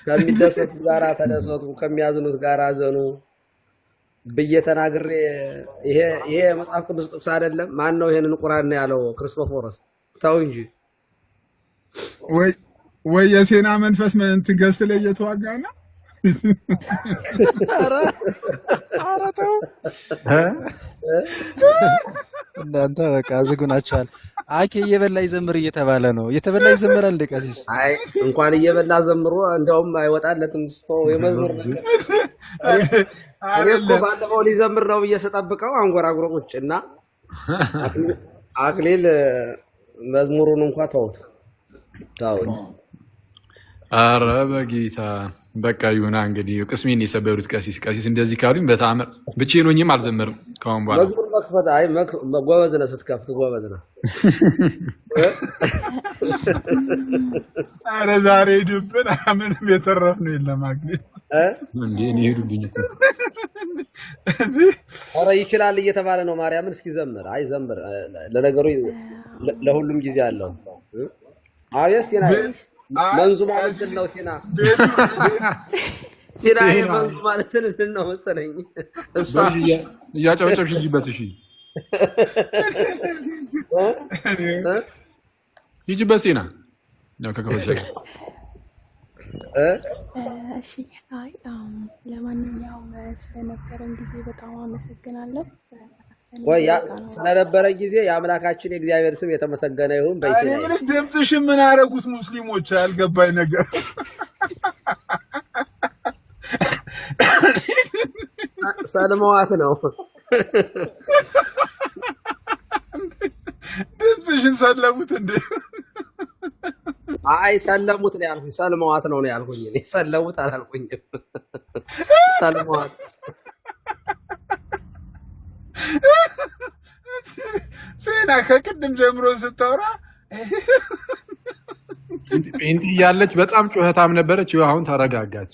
ከሚደሰቱት ጋር ተደሰቱ ከሚያዝኑት ጋር አዘኑ ብዬ ተናግሬ ይሄ መጽሐፍ ቅዱስ ጥቅስ አይደለም ማን ነው ይሄንን ቁርአን ነው ያለው ክርስቶፎሮስ ተው እንጂ ወይ የሴና መንፈስ እንትን ገዝት ላይ እየተዋጋ ነው። ኧረ ተው እናንተ በቃ ዝጉ ናችኋል። አኬ እየበላ ይዘምር እየተባለ ነው። እየተበላ ይዘምራል እንደ ቀሲስ። አይ እንኳን እየበላ ዘምሮ እንደውም አይወጣለትም ስቶ የመዝሙር ነገር። እኔ እኮ ባለፈው ሊዘምር ነው ብዬ ስጠብቀው አንጎራጉሮ ቁጭ እና አክሊል መዝሙሩን እንኳን ተውት። ኧረ በጌታ በቃ ይሁና እንግዲህ ቅስሜን የሰበሩት ቀሲስ እንደዚህ ካሉኝ በተአምር ብቻዬን ሆኜም አልዘምርም ከአሁን በኋላ። መዝሙር መክፈት አይ ጎበዝ ነህ ስትከፍት ጎበዝ ነህ። ኧረ ዛሬ ድብን ምንም የተረፍነው የለም አክሊል እንዴ እኔ ሄዱብኝ እኮ። ኧረ ይችላል እየተባለ ነው። ማርያምን እስኪ ዘምር። አይ ዘምር። ለነገሩ ለሁሉም ጊዜ አለው። አቤት ሲና መንዙማ ማለት ነው። ሲና መንዙማ ማለት ነው መሰለኝ። እሷ እያጨበጨብሽ ሂጂበት። እሺ ሂጂበት ሲና ያው ከከፈለሽ እሺ። አይ ለማንኛውም ስለነበረን ጊዜ በጣም አመሰግናለሁ። ወይ ስለነበረ ጊዜ የአምላካችን የእግዚአብሔር ስም የተመሰገነ ይሁን። በይሴ ምን ድምጽሽ ምን አደረጉት ሙስሊሞች? ያልገባኝ ነገር ሰልመዋት ነው። ድምጽሽን ሰለሙት እንዴ? አይ ሰለሙት ነው ያልኩኝ። ሰልመዋት ነው ያልኩኝ። እኔ ሰለሙት አላልኩኝም። ሰልመዋት ሴና ከቅድም ጀምሮ ስታወራ ጴንጤ እያለች በጣም ጩኸታም ነበረች። አሁን ተረጋጋች።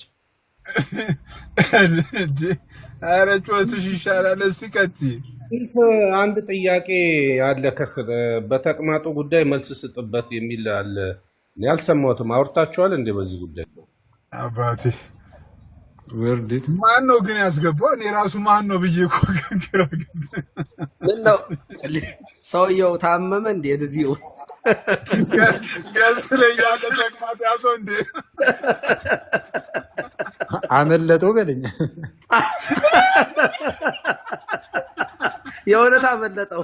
ኧረ ጩኸትሽ ይሻላል። እስቲ ቀጥይ። አንድ ጥያቄ አለ ከስር በተቅማጡ ጉዳይ መልስ ስጥበት የሚል አለ። እኔ አልሰማሁትም። አውርታችኋል እንዴ በዚህ ጉዳይ? አባቴ ወርዴት ማን ነው ግን ያስገባው? እኔ ራሱ ማን ነው ብዬ እኮ ግራ ምን ነው ሰውየው ታመመ እንዴ? እዚሁ ገዝት ላይ ያለ ተቅማጥ ያዘው እንዴ? አመለጠው በለኝ። የእውነት አመለጠው።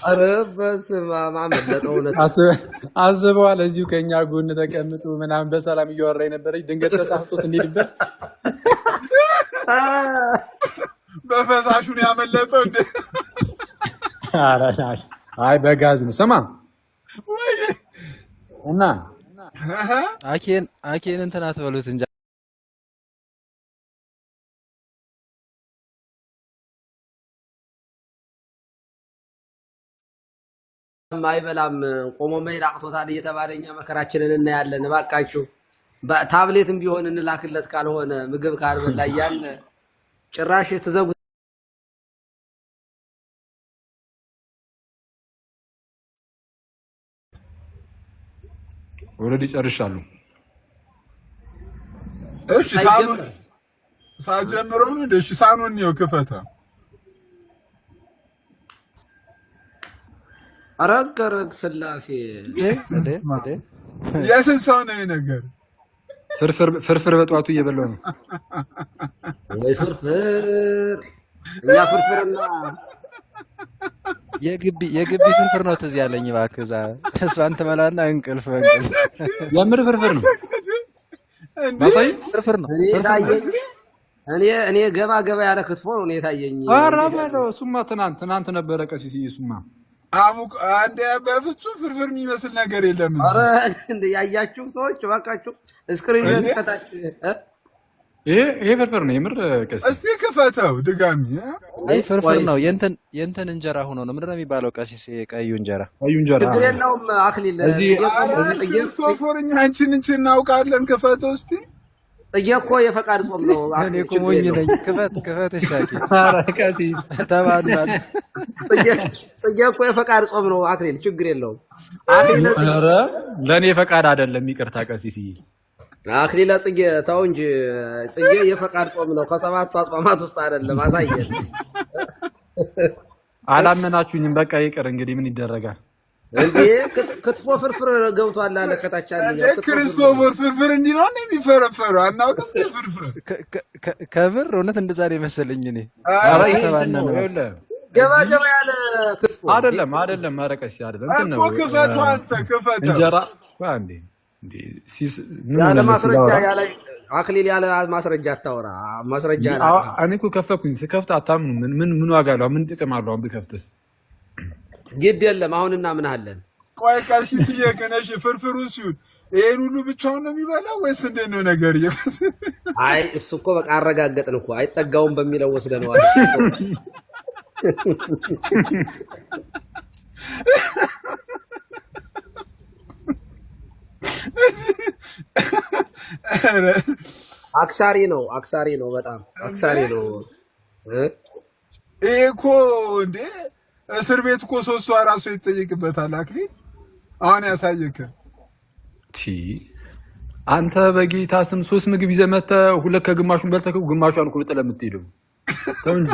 ኧረ በስመ አብ አመለጠው። እውነት አስበዋል። እዚሁ ከኛ ጎን ተቀምጡ ምናምን በሰላም እያወራኝ ነበረች። ድንገት ተሳፍቶት እንሄድበት በፈሳሹን ያመለጠው እንዴ? አይ በጋዝ ነው። ስማ እና አኬን እንትን አትበሉት እንጂ አይበላም። ቆሞ መሄድ አቅቶታል እየተባለ እኛ መከራችንን እናያለን። እባካችሁ ታብሌትም ቢሆን እንላክለት፣ ካልሆነ ምግብ ካልበላ እያለ ጭራሽ ትዘጉ። ኦልሬዲ ጨርሻለሁ። እሺ ሳጀምረው ነው። እሺ ሳኑን ነው ክፈታ። አረገረግ ስላሴ የስንት ሰው ነው ነገር? ፍርፍር በጠዋቱ እየበላሁ ነው። ወይ ፍርፍር እኛ ፍርፍርና የግቢ ፍርፍር ነው ትዝ ያለኝ። እባክህ እዛ እሷን ትመላና እንቅልፍ የምር ፍርፍር ነው። ማሳይ ፍርፍር ነው። እኔ ገባ ያለ ክትፎ ነው የታየኝ። ኧረ በለው እሱማ ትናንት ነበረ ቀሲስ። እሱማ አሙቅ አንዴ በፍጹም ፍርፍር የሚመስል ነገር የለም። ኧረ እንደ ያያችሁ ሰዎች እባካችሁ ስክሪንሾት ከታች ይሄ ፍርፍር ነው የምር ቀሲስ። እስቲ ክፈተው ድጋሚ። አይ ፍርፍር ነው። የእንትን እንጀራ ሆኖ ነው። ምንድን ነው የሚባለው ቀሲስ? ቀዩ እንጀራ ችግር የለውም። አክሊል ፎርኛ አንቺን እናውቃለን። ክፈተው እስቲ። ጽጌ እኮ የፈቃድ ጾም ነው። እኔ እኮ ሞኝ ነኝ። ክፈት እሻቂ። ኧረ ቀሲስ ተባሏል። ጽጌ እኮ የፈቃድ ጾም ነው። አክሊል ችግር የለውም። ኧረ ለእኔ ፈቃድ አይደለም። ይቅርታ ቀሲስ። አክሊለ ጽጌ ተው እንጂ። ጽጌ የፈቃድ ጾም ነው። ከሰባቱ አጽዋማት ውስጥ አይደለም። አሳየን። አላመናችሁኝም። በቃ ይቅር እንግዲህ ምን ይደረጋል እንዴ? ክትፎ ፍርፍር ገብቷል አለ ከታች አለ። ክርስቶፎር ፍርፍር እንዲህ ነው የሚፈረፈረው። አናውቅም ፍርፍር ከብር እውነት እንደዛ ነው የመሰለኝ እኔ። ገባ ያለ ክትፎ አይደለም ማረቀስ አይደለም እኮ ክፈቱ አንተ ክፈቱ። እንጀራ አንዴ ያለ ማስረጃ ያለ አክሊል ያለ ማስረጃ አታወራ። ማስረጃ እኔ እኮ ከፈኩኝ። ስከፍት አታምኑ። ምን ዋጋ አለው? ምን ጥቅም አለው? አሁን ብከፍትስ ግድ የለም። አሁን እናምናለን። ቆይ ቀሲስ እየገነሽ ፍርፍሩ ሲሆን ይሄን ሁሉ ብቻውን ነው የሚበላው ወይስ እንዴት ነው ነገር? አይ እሱ እኮ በቃ አረጋገጥን እኮ አይጠጋውም በሚለው ወስደነዋል። አክሳሪ ነው በጣም አክሳሪ ነው። ይሄ እኮ እንዴ እስር ቤት እኮ 3 ወር ራሱ ይጠይቅበታል። አክሊል አሁን ያሳየከ አንተ በጌታ ስም 3 ምግብ ይዘህ መተህ 2 ከግማሹን በልተህ ግማሹን እኮ ጥለህ የምትሄደው ተው እንጂ።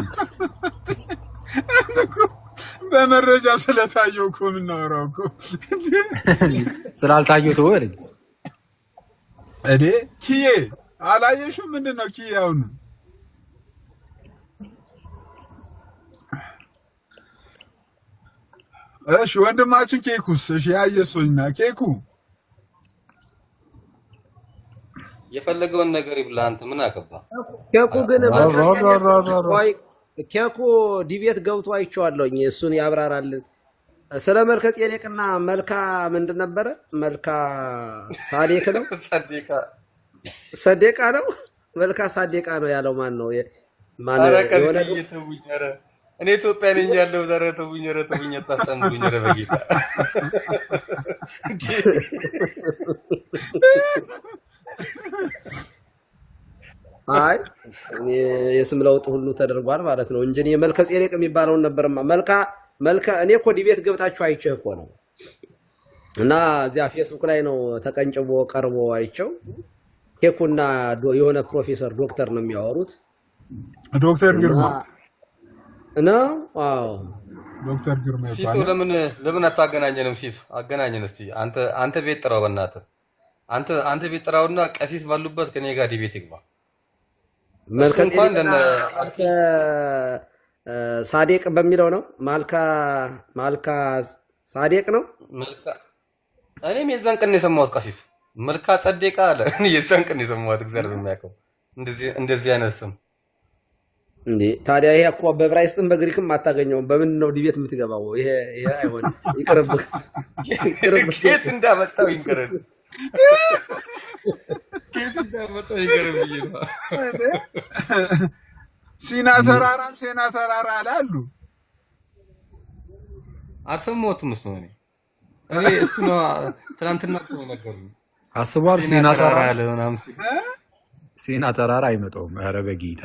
በመረጃ ስለታየው እኮ የምናወራው እኮ ስላልታየው ተው አይደል እዴ። ኪዬ አላየሽም? ምንድን ነው ኪዬ? አሁን እሺ ወንድማችን ኬኩስ? እሺ ያየሶኝና ኬኩ የፈለገውን ነገር ይብላ። አንተ ምን አገባ? ኬኩ ግን ኬኩ ዲቤት ገብቶ አይቼዋለሁኝ። እሱን ያብራራልን። ስለ መልከ ጼዴቅና መልካ ምንድን ነበረ? መልካ ሳዴቅ ነው ሰዴቃ ነው። መልካ ሳዴቃ ነው ያለው ማን ነው? እኔ ኢትዮጵያ ነኝ ያለው ዛሬ ተውኝ አታስተምሩኝ። ኧረ በጌታ አይ የስም ለውጥ ሁሉ ተደርጓል ማለት ነው እንጂ መልከ ጼዴቅ የሚባለውን ነበርማ። መልካ እኔ እኮ ዲቤት ገብታችሁ አይቼ እኮ ነው። እና እዚያ ፌስቡክ ላይ ነው ተቀንጭቦ ቀርቦ አይቼው። ኬኩና የሆነ ፕሮፌሰር ዶክተር ነው የሚያወሩት። ዶክተር ግርማ ነው። አዎ ዶክተር ግርማ ሲሶ ለምን አታገናኘንም? ሲሶ አገናኘን እስቲ። አንተ ቤት ጥራው በእናትህ። አንተ ቤት ጥራውና ቀሲስ ባሉበት ከኔ ጋር ዲቤት ይግባ። ሳዴቅ በሚለው ነው። ማልካ ሳዴቅ ነው። እኔም የዛን ቀን የሰማሁት ቀሲስ መልካ ጸዴቃ አለ። እኔ የዛን ቀን የሰማሁት እግዚአብሔር የሚያውቀው እንደዚህ አይነት ስም እንዴ። ታዲያ ይሄ እኮ በዕብራይስጥም በግሪክም አታገኘውም። በምን ነው ዲቤት የምትገባው? ይሄ አይሆንም። ይቅርብህ። ኬት እንዳመጣው ይንገረን። ኬት እንዳመጣው ይገርምኝ ነው። ሲና ተራራ አላሉ። አልሰማሁትም። እሱ ነው እኔ እሱ ነው ትናንትና ነው ነገሩኝ። አስቧል። ሲና ተራራ ያለ ምናምን ሲና ተራራ አይመጣውም። ኧረ በጌታ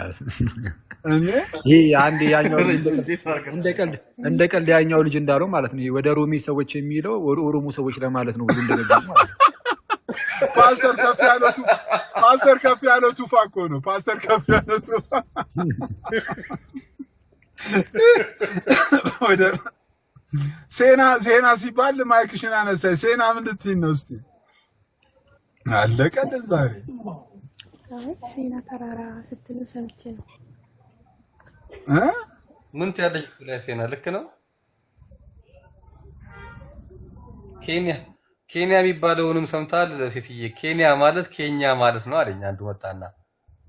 ይሄ አንድ ያኛው እንደ ቀልድ ያኛው ልጅ እንዳለው ማለት ነው። ወደ ሮሚ ሰዎች የሚለው ወደ ኦሮሞ ሰዎች ለማለት ነው። ብዙ እንደገና ማለት ነው። ፓስተር ከፍ ያለው ቱፋ እኮ ነው። ፓስተር ከፍ ያለው ቱፋ ወደ ሴና ሲባል ማይክሽን አነሳይ። ሴና ምን ልትይኝ ነው? እስቲ አለቀ ዛሬ። ሴና ተራራ ስትሉ ሰምቼ ነው። ምን ትያለሽ? ስለ ሴና ልክ ነው። ኬንያ የሚባለውንም ሰምታል ሴትዬ? ኬንያ ማለት ኬኛ ማለት ነው አለኝ አንዱ መጣና።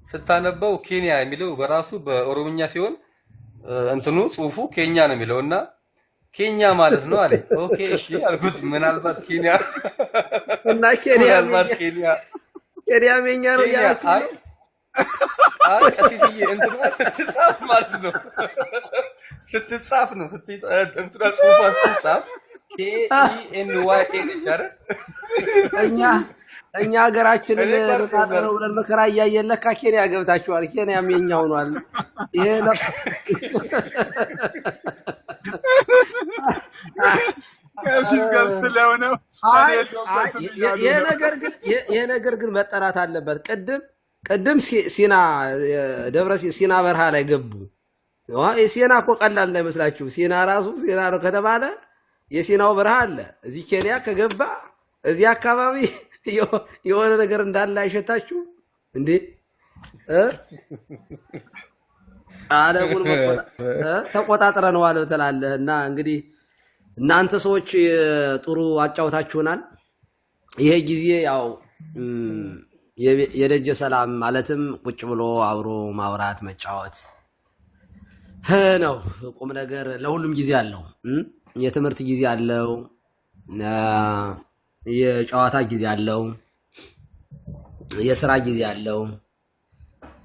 ስታነበው ኬንያ የሚለው በራሱ በኦሮምኛ ሲሆን እንትኑ ጽሁፉ ኬኛ ነው የሚለውና ኬኛ ማለት ነው አለኝ። ኦኬ እሺ አልኩት። ምናልባት ኬንያ እና ኬንያ ሜኛ ነው ያልኩት። አይ ቀሲስዬ እንትኑ ስትጻፍ ማለት ነው ስትጻፍ እንትኑ ጽሁፉ ስትጻፍ KENYA ነበር። እኛ ሀገራችንን ለጣጣው ብለን መከራ እያየን ለካ ኬንያ ገብታችኋል። ኬንያም የኛ ሆኗል። ይሄ ነው ከሲስ ጋር ስለሆነ ይሄ ነገር ግን መጠራት አለበት። ቅድም ሲና ደብረ ሲና በረሃ ላይ ገቡ ሲና እኮ ቀላል እንዳይመስላችሁ። ሲና ራሱ ሲና ነው ከተባለ የሲናው በረሃ አለ። እዚህ ኬንያ ከገባ እዚህ አካባቢ የሆነ ነገር እንዳለ አይሸታችሁ እንዴ? ዓለሙን ተቆጣጥረነዋል ትላለህ። እና እንግዲህ እናንተ ሰዎች ጥሩ አጫውታችሁናል። ይሄ ጊዜ ያው የደጀ ሰላም ማለትም ቁጭ ብሎ አብሮ ማውራት መጫወት ነው። ቁም ነገር ለሁሉም ጊዜ አለው። የትምህርት ጊዜ አለው፣ የጨዋታ ጊዜ አለው፣ የስራ ጊዜ አለው።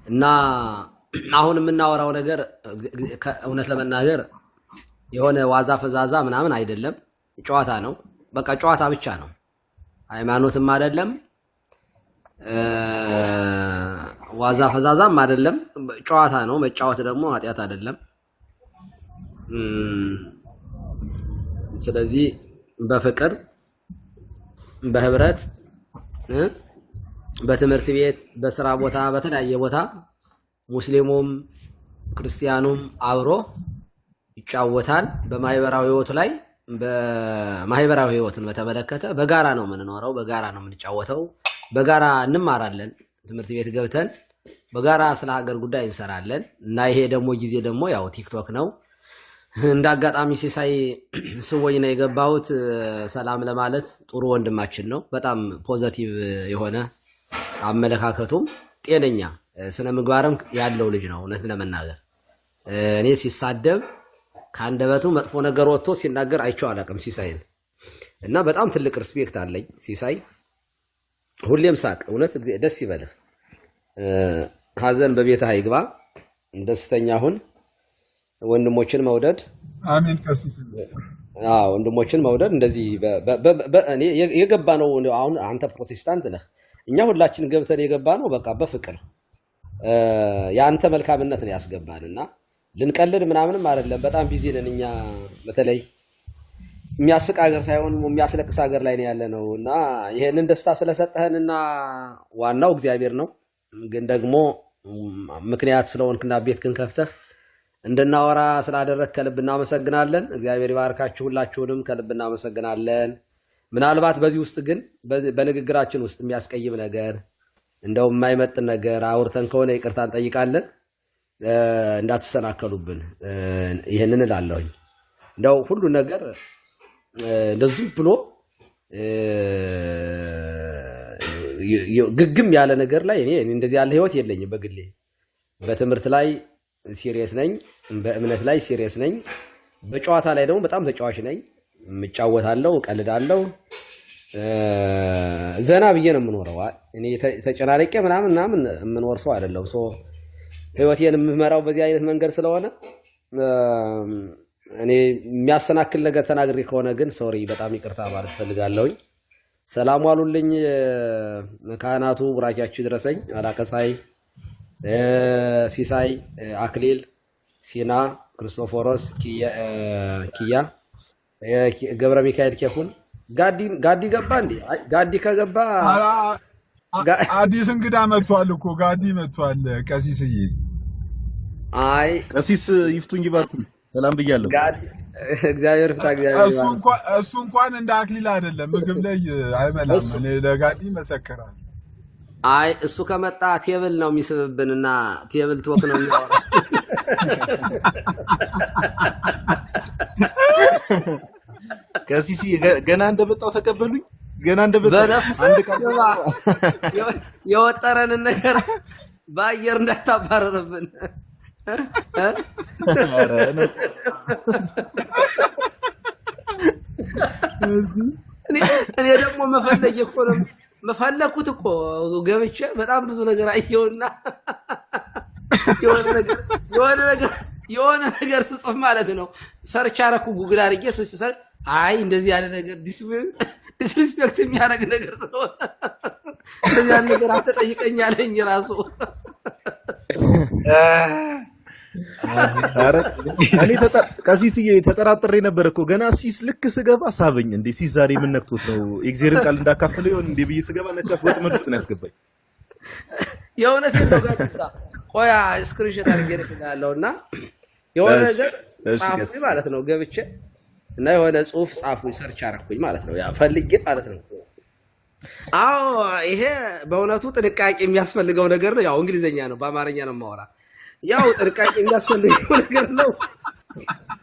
እና አሁን የምናወራው ነገር እውነት ለመናገር የሆነ ዋዛ ፈዛዛ ምናምን አይደለም፣ ጨዋታ ነው። በቃ ጨዋታ ብቻ ነው። ሃይማኖትም አይደለም፣ ዋዛ ፈዛዛም አይደለም፣ ጨዋታ ነው። መጫወት ደግሞ ኃጢአት አይደለም። ስለዚህ በፍቅር በህብረት በትምህርት ቤት በስራ ቦታ በተለያየ ቦታ ሙስሊሙም ክርስቲያኑም አብሮ ይጫወታል። በማህበራዊ ህይወት ላይ በማህበራዊ ህይወትን በተመለከተ በጋራ ነው የምንኖረው፣ በጋራ ነው የምንጫወተው፣ በጋራ እንማራለን። ትምህርት ቤት ገብተን በጋራ ስለ ሀገር ጉዳይ እንሰራለን። እና ይሄ ደግሞ ጊዜ ደግሞ ያው ቲክቶክ ነው። እንዳጋጣሚ ሲሳይ ስወኝ ነው የገባሁት ሰላም ለማለት። ጥሩ ወንድማችን ነው። በጣም ፖዚቲቭ የሆነ አመለካከቱም ጤነኛ ስነ ምግባርም ያለው ልጅ ነው። እውነት ለመናገር እኔ ሲሳደብ ከአንደበቱ መጥፎ ነገር ወጥቶ ሲናገር አይቼው አላውቅም ሲሳይን። እና በጣም ትልቅ ሪስፔክት አለኝ ሲሳይ። ሁሌም ሳቅ። እውነት ደስ ይበልህ። ሀዘን በቤትህ አይግባ። ደስተኛ ሁን። ወንድሞችን መውደድ። አሜን። ቀሲስ ወንድሞችን መውደድ እንደዚህ እኔ የገባ ነው። አሁን አንተ ፕሮቴስታንት ነህ፣ እኛ ሁላችን ገብተን የገባ ነው በቃ በፍቅር ያንተ መልካምነት ነው ያስገባንና ልንቀልድ ምናምንም አይደለም። በጣም ቢዚ ነን እኛ። በተለይ የሚያስቅ ሀገር ሳይሆን የሚያስለቅስ ሀገር ላይ ነው ያለነው። እና ይሄንን ደስታ ስለሰጠህንና ዋናው እግዚአብሔር ነው፣ ግን ደግሞ ምክንያት ስለሆንክና ቤትክን ከፍተህ እንድናወራ ስላደረግ ከልብ እናመሰግናለን። እግዚአብሔር ይባርካችሁ ሁላችሁንም፣ ከልብ እናመሰግናለን። ምናልባት በዚህ ውስጥ ግን በንግግራችን ውስጥ የሚያስቀይም ነገር እንደው የማይመጥን ነገር አውርተን ከሆነ ይቅርታ እንጠይቃለን። እንዳትሰናከሉብን ይሄንን እላለሁኝ። እንደው ሁሉ ነገር እንደዚህ ብሎ ግግም ያለ ነገር ላይ እኔ እንደዚህ ያለ ህይወት የለኝም በግሌ። በትምህርት ላይ ሲሪየስ ነኝ፣ በእምነት ላይ ሲሪየስ ነኝ፣ በጨዋታ ላይ ደግሞ በጣም ተጫዋች ነኝ። እጫወታለሁ፣ እቀልዳለሁ፣ ዘና ብዬ ነው የምኖረው። እኔ ተጨናነቄ ምናምን የምኖር ሰው አይደለም። ህይወቴን የምመራው በዚህ አይነት መንገድ ስለሆነ እኔ የሚያሰናክል ነገር ተናግሬ ከሆነ ግን ሶሪ፣ በጣም ይቅርታ ማለት ፈልጋለሁኝ። ሰላም ዋሉልኝ። ካህናቱ ቡራኪያችሁ ይድረሰኝ። አላቀሳይ ሲሳይ፣ አክሊል፣ ሲና፣ ክርስቶፎሮስ፣ ኪያ፣ ገብረ ሚካኤል፣ ኬፉን፣ ጋዲ ገባ እንዴ? ጋዲ ከገባ አዲስ እንግዳ መጥቷል እኮ ጋዲ መጥቷል። ቀሲስዬ፣ አይ ቀሲስ ይፍቱኝ ይባርኩ። ሰላም ብያለሁ። ጋዲ እግዚአብሔር ፍታ። እግዚአብሔር እሱ እንኳን እንደ አክሊል አይደለም፣ ምግብ ላይ አይበላም። እኔ ለጋዲ መሰከራለሁ። አይ እሱ ከመጣ ቴብል ነው የሚስብብንና ቴብል ትወክ ነው የሚያወራው። ቀሲስ ገና እንደመጣው ተቀበሉኝ። ገና እንደመጣው አንድ ቃል የወጠረንን ነገር በአየር እንዳታባረርብን። እኔ ደግሞ መፈለግ እኮ ነው መፈለኩት እኮ ገብቼ በጣም ብዙ ነገር አየውና የሆነ ነገር ስጽፍ ማለት ነው ሰርች አደረኩ ጉግል አድርጌ ሰርች አይ እንደዚህ ያለ ነገር ዲስሪስፔክት የሚያደርግ ነገር ስለሆነ እንደዚህ ያለ ነገር አትጠይቀኝ አለኝ ራሱ። እኔ ቀሲስዬ ተጠራጥሬ ነበር እኮ ገና ሲስ ልክ ስገባ ሳበኝ። እንዴ ሲስ ዛሬ ምን ነክቶት ነው የእግዚአብሔርን ቃል እንዳካፈለ ይሆን እንዴ ብዬ ስገባ ነካስ ወጥመድ ውስጥ ነው ያስገባኝ። የእውነት ነው ጋር ቆያ ስክሪንሾት አድርጌ ልክላለሁና የሆነ ነገር ጻፉኝ ማለት ነው ገብቼ እና የሆነ ጽሁፍ ጻፉኝ ሰርች አደረኩኝ ማለት ነው ያ ፈልጌ ማለት ነው። አዎ ይሄ በእውነቱ ጥንቃቄ የሚያስፈልገው ነገር ነው። ያው እንግሊዘኛ ነው በአማርኛ ነው የማወራ። ያው ጥንቃቄ የሚያስፈልገው ነገር ነው።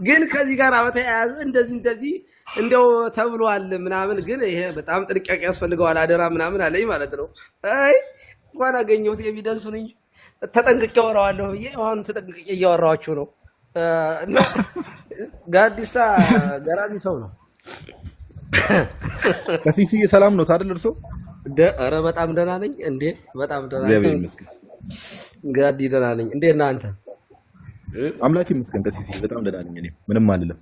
ግን ከዚህ ጋር በተያያዘ እንደዚህ እንደው ተብሏል ምናምን ግን ይሄ በጣም ጥንቃቄ ያስፈልገዋል አደራ ምናምን አለኝ ማለት ነው። አይ እንኳን አገኘሁት ኤቪደንሱን እንጂ ተጠንቅቄ አወራዋለሁ ብዬ አሁን ተጠንቅቄ እያወራኋችሁ ነው። እና ጋዲሳ ገራሚ ሰው ነው። ከሲሲ ሰላም ነው ታደል እርሶ? ኧረ በጣም ደህና ነኝ እንዴ በጣም ደህና ነኝ። ጋዲ ደህና ነኝ። እንዴት ነህ አንተ? አምላክ ይመስገን ከሲሲ በጣም ደህና ነኝ። እኔ ምንም አልልም።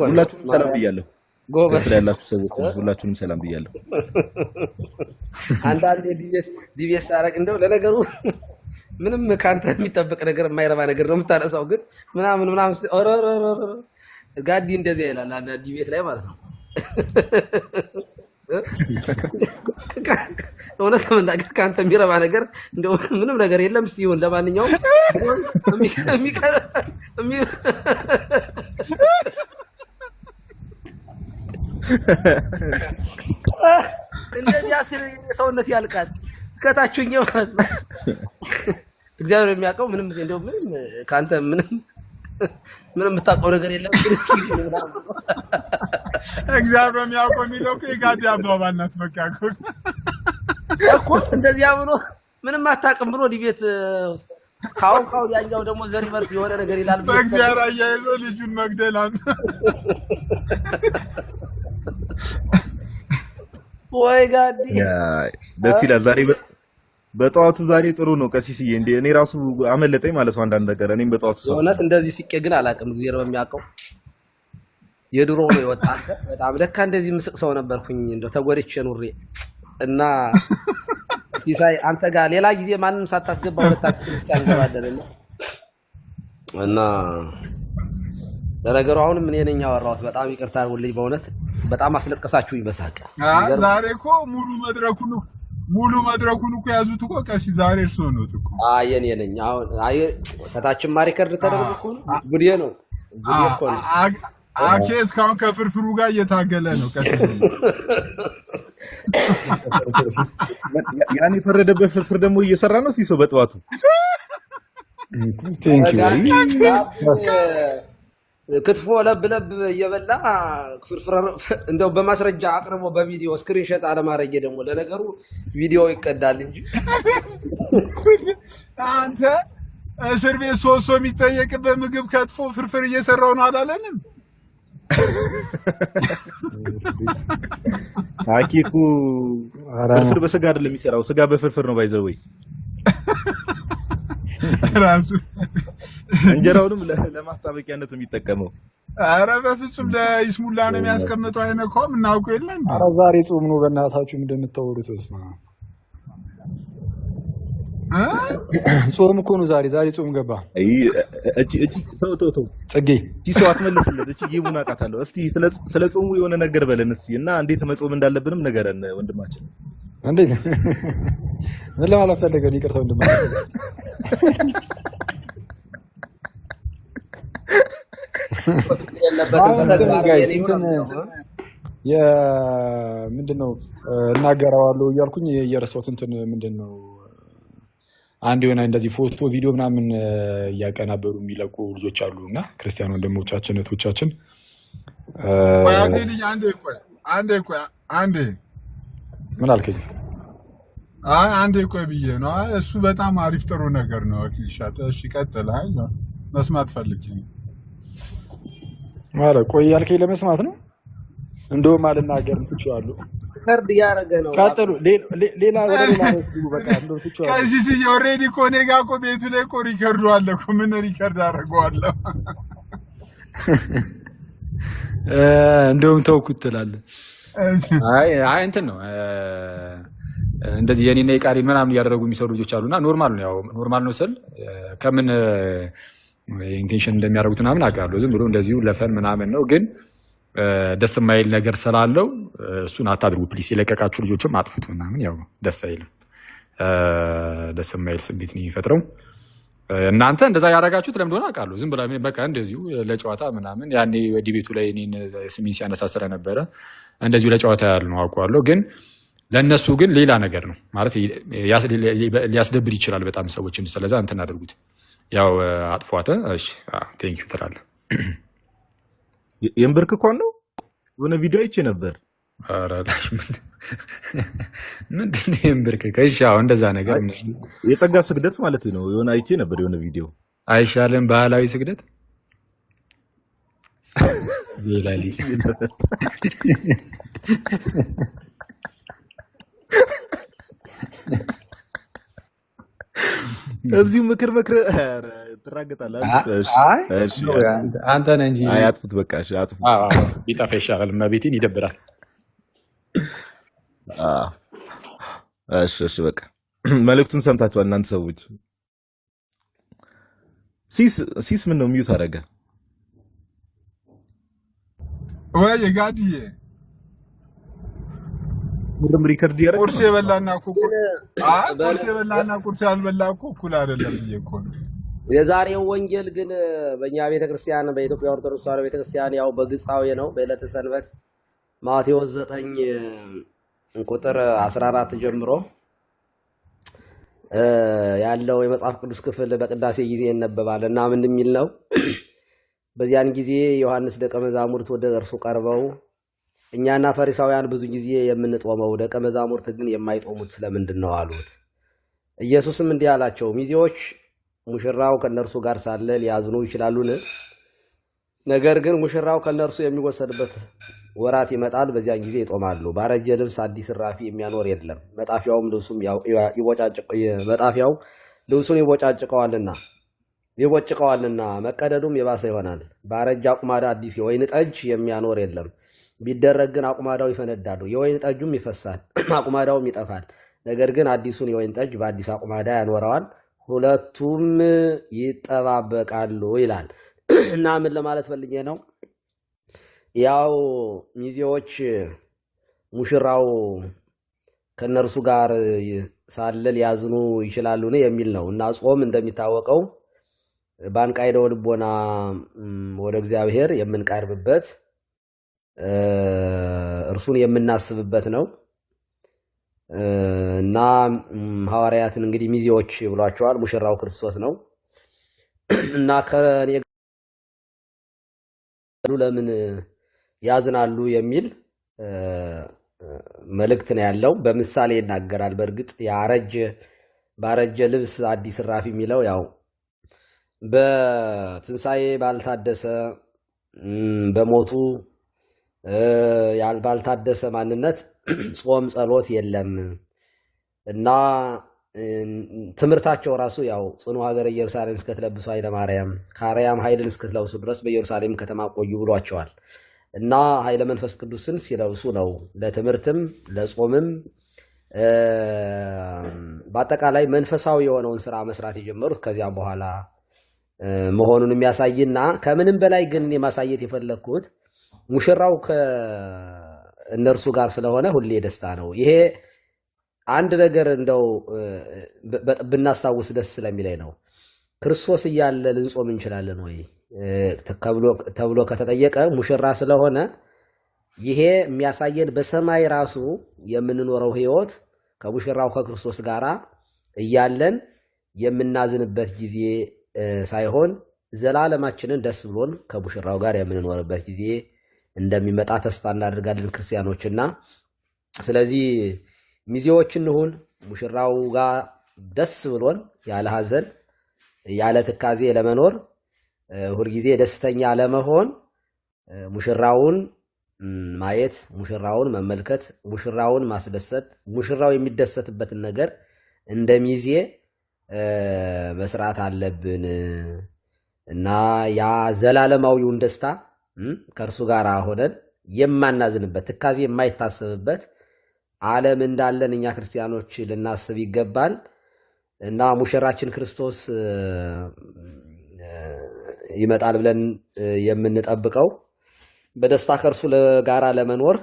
ሁላችሁም ሰላም ብያለሁ። ጎበዝ ያላችሁ ሰዎች ሁላችሁንም ሰላም ብያለሁ። አንዳንዴ ዲቪኤስ አረግ እንደው ለነገሩ ምንም ካንተ የሚጠበቅ ነገር የማይረባ ነገር ነው የምታነሳው ግን ምናምን ጋዲ እንደዚህ ይላል አንድ ዲቪኤስ ላይ ማለት ነው። እውነት ለመናገር ካንተ የሚረባ ነገር እንደው ምንም ነገር የለም ሲሆን ለማንኛውም እንደዚህ አስር ሰውነት ያልቃል ከታችኛው ማለት ነው። እግዚአብሔር የሚያውቀው ምንም እንደው ምንም ካንተ ምንም የምታውቀው ነገር የለም። እግዚአብሔር የሚያውቀው የሚለው ከጋዲ አባባል ናት። በቃ እኮ እንደዚያ ብሎ ምንም አታውቅም ብሎ ዲቤት ካውን ያኛው ደግሞ ዘሪቨርስ የሆነ ነገር ይላል። በእግዚአብሔር አያይዞ ልጁን መግደል አንተ ወይ ጋዲ ደስ ይላል። ዛሬ በጠዋቱ ዛሬ ጥሩ ነው ቀሲስዬ። እንዴ እኔ ራሱ አመለጠኝ ማለት ነው አንዳንድ ነገር። እኔም በጠዋቱ ሰው እውነት እንደዚህ ሲቄ ግን አላውቅም። እግዚአብሔር በሚያውቀው የድሮ ነው የወጣው። በጣም ለካ እንደዚህ ምስቅ ሰው ነበርኩኝ እንደው ተጎድቼ ኑሬ እና ሲሳይ አንተ ጋር ሌላ ጊዜ ማንንም ሳታስገባ ወጣችሁ ያንገባደለኝ እና ለነገሩ አሁንም እኔ ነኝ ያወራሁት። በጣም ይቅርታ አድርጉልኝ በእውነት በጣም አስለቀሳችሁ ይበሳቀ። ዛሬ እኮ ሙሉ መድረኩን እኮ ያዙት እኮ ቀሲስ ዛሬ እርሶ ነው እኮ። የኔ ነኝ አሁን። ከታችም ማሪከርድ ተደርጎ እኮ ጉዴ ነው እኮ ነው። አኬ እስካሁን ከፍርፍሩ ጋር እየታገለ ነው ቀሲስ። ያን የፈረደበት ፍርፍር ደግሞ እየሰራ ነው ሲሶ በጠዋቱ። ክትፎ ለብለብ እየበላ ፍርፍር እንደው በማስረጃ አቅርቦ በቪዲዮ ስክሪንሾት አለማረጌ ደግሞ ለነገሩ ቪዲዮ ይቀዳል እንጂ አንተ እስር ቤት ሶስት ሰው የሚጠየቅበት ምግብ ከትፎ ፍርፍር እየሰራው ነው አላለንም? አኪኩ ፍርፍር በስጋ አይደለም የሚሰራው፣ ስጋ በፍርፍር ነው ባይዘው ወይ ራሱ እንጀራውንም ለማስታወቂያነት የሚጠቀመው። አረ በፍጹም ለይስሙላ ነው የሚያስቀምጠው። አይነካውም እናውቀው የለን። አረ ዛሬ ጾም ነው በእናታችሁ እንደምታወሩት ወስማ ጾም እኮ ነው ዛሬ ጾም ገባ። እቺ ተው ጽጌ ሲሶ አትመለስለት። እቺ ይቡና ቃታለሁ። እስቲ ስለ ጾሙ የሆነ ነገር በለን እስቲ እና እንዴት መጾም እንዳለብንም ነገረን ወንድማችን። እንዴት ምን ለማለት ፈልገህ? ይቅርታ ወንድማችን ምንድነው እናገራዋለሁ እያልኩኝ የረሳሁት እንትን ምንድነው አንድ የሆነ እንደዚህ ፎቶ ቪዲዮ ምናምን እያቀናበሩ የሚለቁ ልጆች አሉ እና ክርስቲያን ወንድሞቻችን እህቶቻችን አንዴ ምን አልከኝ? አንዴ ቆይ ብዬ ነው። እሱ በጣም አሪፍ ጥሩ ነገር ነው። አክሊሻት እሺ ቀጥል። አይ መስማት ፈልጌ ነው ማለት ቆይ ያልከኝ ለመስማት ነው። እንደውም አልናገርም ትችዋለሁ። ሪከርድ ያረገ ነው። ቀጥሉ። ሌላ ወደ ሌላ ወስዱ። በቃ እንደው ትችዋለሁ። ከዚህ ሲል ኦሬዲ እኮ እኔ ጋር እኮ ቤቱ ላይ እኮ ሪከርዱ አለ እኮ። ምን ሪከርድ አደርገዋለሁ? እንደውም ተውኩት ትላለህ። አይ እንትን ነው እንደዚህ የኔና የቃሪን ምናምን እያደረጉ የሚሰሩ ልጆች አሉና ኖርማል ነው። ያው ኖርማል ነው ስል ከምን ኢንቴንሽን እንደሚያደርጉት ምናምን አውቃለሁ። ዝም ብሎ እንደዚሁ ለፈን ምናምን ነው። ግን ደስ የማይል ነገር ስላለው እሱን አታድርጉ ፕሊስ። የለቀቃችሁ ልጆችም አጥፉት ምናምን። ያው ደስ አይልም። ደስ የማይል ስሜት ነው የሚፈጥረው። እናንተ እንደዛ ያደረጋችሁት ለምን እንደሆነ አውቃለሁ። ዝም ብላ በቃ እንደዚሁ ለጨዋታ ምናምን ያኔ ዲቤቱ ላይ እኔን ስሚን ሲያነሳስረ ነበረ። እንደዚሁ ለጨዋታ ያህል ነው አውቀዋለሁ። ግን ለእነሱ ግን ሌላ ነገር ነው ማለት ሊያስደብር ይችላል በጣም ሰዎችን። ስለዛ እንትን አድርጉት። ያው አጥፏተ። እሺ ቴንክ ዩ ትላለህ። የንበርክኳን ነው የሆነ ቪዲዮ አይቼ ነበር። አራላሽ ምንድን ነው የንበርክክ? እሺ አሁን እንደዛ ነገር የጸጋ ስግደት ማለት ነው። የሆነ አይቼ ነበር የሆነ ቪዲዮ። አይሻልም ባህላዊ ስግደት ሌላሊ እዚሁ ምክር ትራገጣለህ። እሺ አንተ ነህ እንጂ አጥፉት። በቃ እሺ አጥፉት። ቢጠፋ ይሻላል። መቤቴን ይደብራል። እሺ በቃ መልእክቱን ሰምታችኋል እናንተ ሰዎች። ሲስ ምን ነው ሚዩት አደረገ ወይ ጋዲዬ? ምንም ሪከርድ ያደረገ ቁርስ የበላና ቁርስ ያልበላ እኮ እኩል አይደለም ብዬ እኮ ነው። የዛሬው ወንጌል ግን በእኛ ቤተክርስቲያን በኢትዮጵያ ኦርቶዶክስ ተዋሕዶ ቤተክርስቲያን ያው በግጻዊ ነው። በዕለተ ሰንበት ማቴዎስ 9 ቁጥር 14 ጀምሮ ያለው የመጽሐፍ ቅዱስ ክፍል በቅዳሴ ጊዜ ይነበባል እና ምን የሚል ነው? በዚያን ጊዜ ዮሐንስ ደቀ መዛሙርት ወደ እርሱ ቀርበው እኛና ፈሪሳውያን ብዙ ጊዜ የምንጦመው ደቀ መዛሙርት ግን የማይጦሙት ስለምንድን ነው አሉት። ኢየሱስም እንዲህ አላቸው፣ ሚዜዎች ሙሽራው ከነርሱ ጋር ሳለ ሊያዝኑ ይችላሉን? ነገር ግን ሙሽራው ከነርሱ የሚወሰድበት ወራት ይመጣል፣ በዚያን ጊዜ ይጦማሉ። ባረጀ ልብስ አዲስ እራፊ የሚያኖር የለም፣ መጣፊያው ልብሱን ይቦጭቀዋልና መቀደዱም የባሰ ይሆናል። ባረጀ አቁማዳ አዲስ የወይን ጠጅ የሚያኖር የለም፣ ቢደረግ ግን አቁማዳው ይፈነዳሉ፣ የወይን ጠጁም ይፈሳል፣ አቁማዳውም ይጠፋል። ነገር ግን አዲሱን የወይን ጠጅ በአዲስ አቁማዳ ያኖረዋል፣ ሁለቱም ይጠባበቃሉ ይላል። እና ምን ለማለት ፈልጌ ነው? ያው ሚዜዎች ሙሽራው ከነርሱ ጋር ሳለ ሊያዝኑ ይችላሉን የሚል ነው። እና ጾም እንደሚታወቀው ባንቃይደው ልቦና ወደ እግዚአብሔር የምንቀርብበት እርሱን የምናስብበት ነው። እና ሐዋርያትን እንግዲህ ሚዜዎች ብሏቸዋል። ሙሽራው ክርስቶስ ነው። እና ከኔ ለምን ያዝናሉ የሚል መልእክት ነው ያለው። በምሳሌ ይናገራል። በእርግጥ ባረጀ ልብስ አዲስ እራፊ የሚለው ያው በትንሣኤ ባልታደሰ በሞቱ ባልታደሰ ማንነት ጾም ጸሎት የለም እና ትምህርታቸው ራሱ ያው ጽኑ ሀገረ ኢየሩሳሌም እስከትለብሱ ኃይለ ማርያም ከአርያም ኃይልን እስክትለብሱ ድረስ በኢየሩሳሌም ከተማ ቆዩ ብሏቸዋል። እና ኃይለ መንፈስ ቅዱስን ሲለብሱ ነው ለትምህርትም ለጾምም በአጠቃላይ መንፈሳዊ የሆነውን ስራ መስራት የጀመሩት ከዚያም በኋላ መሆኑን የሚያሳይና ከምንም በላይ ግን ማሳየት የፈለግኩት ሙሽራው ከእነርሱ ጋር ስለሆነ ሁሌ ደስታ ነው። ይሄ አንድ ነገር እንደው ብናስታውስ ደስ ስለሚለኝ ነው። ክርስቶስ እያለ ልንጾም እንችላለን ወይ ተብሎ ከተጠየቀ ሙሽራ ስለሆነ ይሄ የሚያሳየን በሰማይ ራሱ የምንኖረው ህይወት ከሙሽራው ከክርስቶስ ጋር እያለን የምናዝንበት ጊዜ ሳይሆን ዘላለማችንን ደስ ብሎን ከሙሽራው ጋር የምንኖርበት ጊዜ እንደሚመጣ ተስፋ እናደርጋለን ክርስቲያኖችና። ስለዚህ ሚዜዎች እንሁን፣ ሙሽራው ጋር ደስ ብሎን ያለ ሐዘን ያለ ትካዜ ለመኖር ሁልጊዜ ደስተኛ ለመሆን ሙሽራውን ማየት፣ ሙሽራውን መመልከት፣ ሙሽራውን ማስደሰት፣ ሙሽራው የሚደሰትበትን ነገር እንደ ሚዜ መስራት አለብን እና ያ ዘላለማዊውን ደስታ ከእርሱ ጋር ሆነን የማናዝንበት ትካዜ የማይታሰብበት ዓለም እንዳለን እኛ ክርስቲያኖች ልናስብ ይገባል። እና ሙሽራችን ክርስቶስ ይመጣል ብለን የምንጠብቀው በደስታ ከእርሱ ጋራ ለመኖር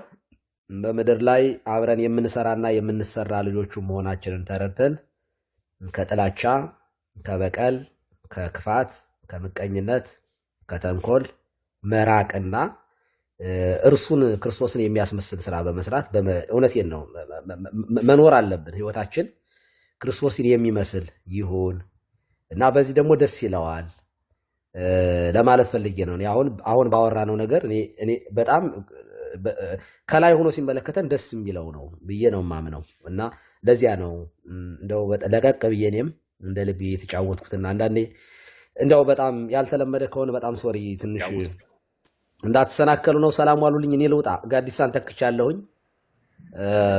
በምድር ላይ አብረን የምንሰራና የምንሰራ ልጆቹ መሆናችንን ተረድተን ከጥላቻ፣ ከበቀል፣ ከክፋት፣ ከምቀኝነት፣ ከተንኮል መራቅና እርሱን ክርስቶስን የሚያስመስል ስራ በመስራት እውነቴን ነው መኖር አለብን። ህይወታችን ክርስቶስን የሚመስል ይሁን እና በዚህ ደግሞ ደስ ይለዋል ለማለት ፈልጌ ነው። አሁን ባወራነው ነገር እኔ በጣም ከላይ ሆኖ ሲመለከተን ደስ የሚለው ነው ብዬ ነው የማምነው እና ለዚያ ነው እንደው ለቀቅ ብዬ እኔም እንደ ልቤ የተጫወትኩትና አንዳንዴ እንደው በጣም ያልተለመደ ከሆነ በጣም ሶሪ ትንሽ እንዳትሰናከሉ ነው። ሰላም ዋሉልኝ። እኔ ልውጣ። ጋዲሳን ተክቻለሁኝ።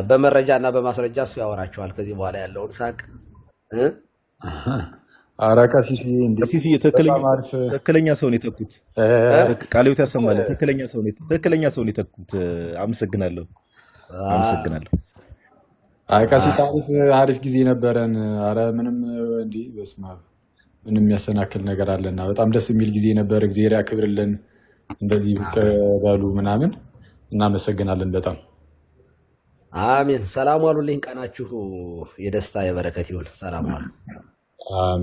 በመረጃና በማስረጃ እሱ ያወራቸዋል ከዚህ በኋላ ያለውን ሳቅ። ኧረ ቀሲስ ትክክለኛ ሰው ነው የተኩት። ቃልዮት ያሰማል። ትክክለኛ ሰው ነው የተኩት። አመሰግናለሁ። አይ ቀሲስ አሪፍ ጊዜ ነበረን። ኧረ ምንም እንዴ በስመ አብ ምንም የሚያሰናክል ነገር አለና በጣም ደስ የሚል ጊዜ ነበር። እግዚአብሔር ያክብርልን። እንደዚህ በሉ ምናምን እናመሰግናለን በጣም አሜን። ሰላም ዋሉልኝ። ቀናችሁ የደስታ የበረከት ይሁን። ሰላም ዋሉ።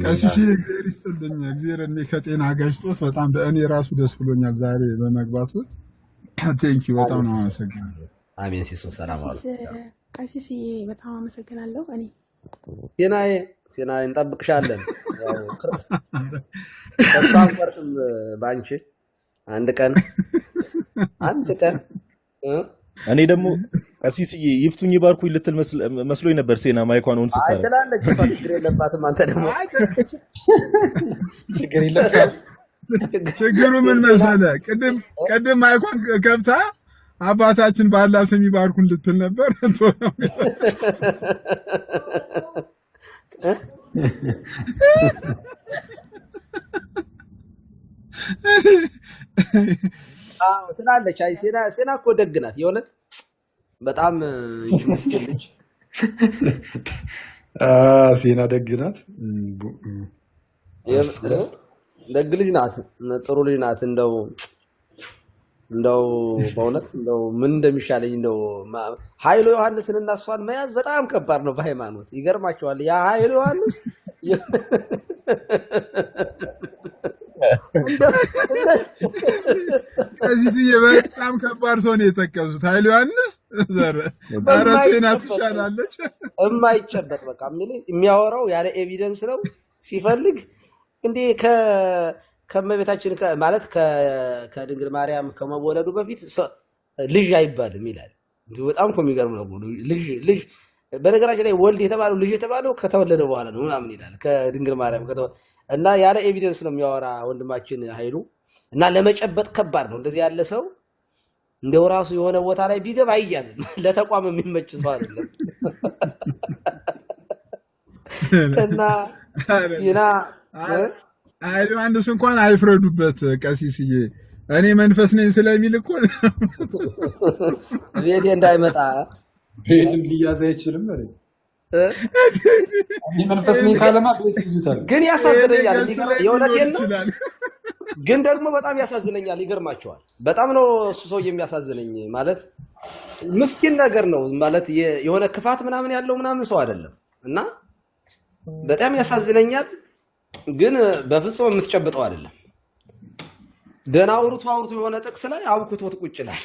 ቀሲስ እግዚአብሔር ይስጥልኝ። እግዚአብሔር እኔ ከጤና ጋጅቶት በጣም በእኔ ራሱ ደስ ብሎኛል ዛሬ በመግባቶት። ቴንኪ በጣም ነው አመሰግናለሁ። አሜን። ሲሶ ሰላም ዋሉ። ቀሲስ በጣም አመሰግናለሁ። እኔ ሲናይ እንጠብቅሻለን። ተስፋ አንቆርጥም ባንቺ አንድ ቀን እኔ ደግሞ ቀሲስዬ ይፍቱኝ ይባርኩኝ ልትል መስሎኝ ነበር። ሴና ማይኳን ኦን ስታረግ አይተላለች። ችግር የለባትም። አንተ ደግሞ ችግር የለባትም። ችግሩ ምን መሰለህ? ቅድም ማይኳን ከብታ አባታችን ባላ ስም ይባርኩን ልትል ነበር። ትላለች። አይ ሴና እኮ ደግ ናት የእውነት በጣም ምስኪን ልጅ። ሴና ደግ ናት፣ ደግ ልጅ ናት፣ ጥሩ ልጅ ናት። እንደው በእውነት እንደው ምን እንደሚሻለኝ እንደው ኃይሉ ዮሐንስን እና እሷን መያዝ በጣም ከባድ ነው በሃይማኖት። ይገርማቸዋል። ያ ኃይሉ ዮሐንስ ቀሲስዬ በጣም ከባድ ሰው ነው የጠቀሱት። ኃይሉ ዮሐንስ ኧረ ሴና ትሻላለች። የማይጨበጥ በቃ የሚያወራው ያለ ኤቪደንስ ነው። ሲፈልግ እንዴ ከመቤታችን ማለት ከድንግል ማርያም ከመወለዱ በፊት ልጅ አይባልም ይላል። በጣም እኮ የሚገርም ነው። ልጅ በነገራችን ላይ ወልድ የተባለው ልጅ የተባለው ከተወለደ በኋላ ነው ምናምን ይላል። ከድንግል ማርያም እና ያለ ኤቪደንስ ነው የሚያወራ ወንድማችን ኃይሉ እና ለመጨበጥ ከባድ ነው። እንደዚህ ያለ ሰው እንደው ራሱ የሆነ ቦታ ላይ ቢገባ አይያዝም። ለተቋም የሚመች ሰው አይደለም። እና ኃይሉ ዮሐንስ እንኳን አይፍረዱበት ቀሲስዬ። እኔ መንፈስ ነኝ ስለሚል እኮ ቤቴ እንዳይመጣ ቤትም ሊያዝ አይችልም ማለት እኔ መንፈስ ነኝ ካለማ ቤት ይዙታል። ግን ያሳዝነኛል። የእውነቴን ነው። ግን ደግሞ በጣም ያሳዝነኛል። ይገርማቸዋል። በጣም ነው እሱ ሰው የሚያሳዝነኝ። ማለት ምስኪን ነገር ነው ማለት የሆነ ክፋት ምናምን ያለው ምናምን ሰው አይደለም እና በጣም ያሳዝነኛል። ግን በፍጹም የምትጨብጠው አይደለም። ደህና አውርቶ የሆነ ጥቅስ ላይ አብኩቶት ቁጭ ይላል።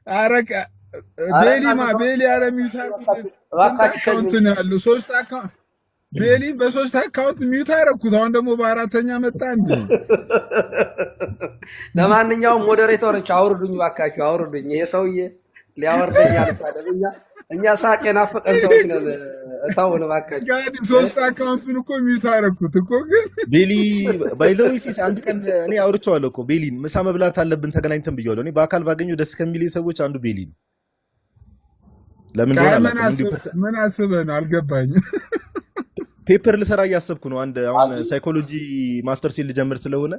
አረቀ ቤሊ አረሚታ አካውንት ነው ያለው። 3 አካውንት ቤሊ በ3 አካውንት ሚውት አረኩት። አሁን ደግሞ በአራተኛ መጣ እንዴ። ለማንኛውም ሞዴሬተሮች አውርዱኝ ባካችሁ፣ አውርዱኝ። ይሄ ሰውዬ ሊያወርደኝ አልቻለም። እኛ ሳቅ የናፈቀን ሰዎች ነን። እታውን ባካችሁ ጋዲ 3 አካውንቱን እኮ ሚውት አረኩት እኮ። ግን ቤሊ ባይዘውሲስ አንድ ቀን እኔ አውርቼዋለሁ እኮ ቤሊ ምሳ መብላት አለብን ተገናኝተን ብየዋለሁ። እኔ በአካል ባገኘው ደስ ከሚለኝ ሰዎች አንዱ ቤሊ ነው። ለምን ምን አስበህ ነው አልገባኝም። ፔፐር ልሰራ እያሰብኩ ነው። አሁን ሳይኮሎጂ ማስተር ሲል ልጀምር ስለሆነ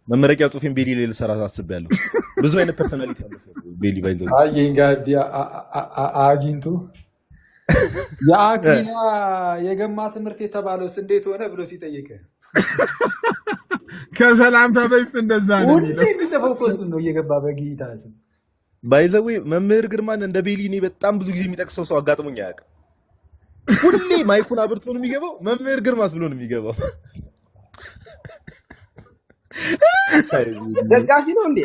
መመረቂያ ጽሁፌን ቤሊ ላይ ልሰራ አስቤያለሁ። ብዙ አይነት ፐርሰናሊቲ አለው ቤሊ ባይዘው። እንጋዲ አግኝቶ የአግና የገማ ትምህርት የተባለውስ እንዴት ሆነ ብሎ ሲጠይቅ ከሰላምታ በፊት እንደዛ ነው የሚለው። ሁሌ የሚጽፈው እኮ እሱን ነው እየገባ በጌታ ስም ባይዘዌ መምህር ግርማን እንደ ቤሊኒ በጣም ብዙ ጊዜ የሚጠቅሰው ሰው አጋጥሞኝ አያውቅም። ሁሌ ማይኩን አብርቶ ነው የሚገባው። መምህር ግርማስ ብሎ ነው የሚገባው። ደጋፊ ነው እንዴ?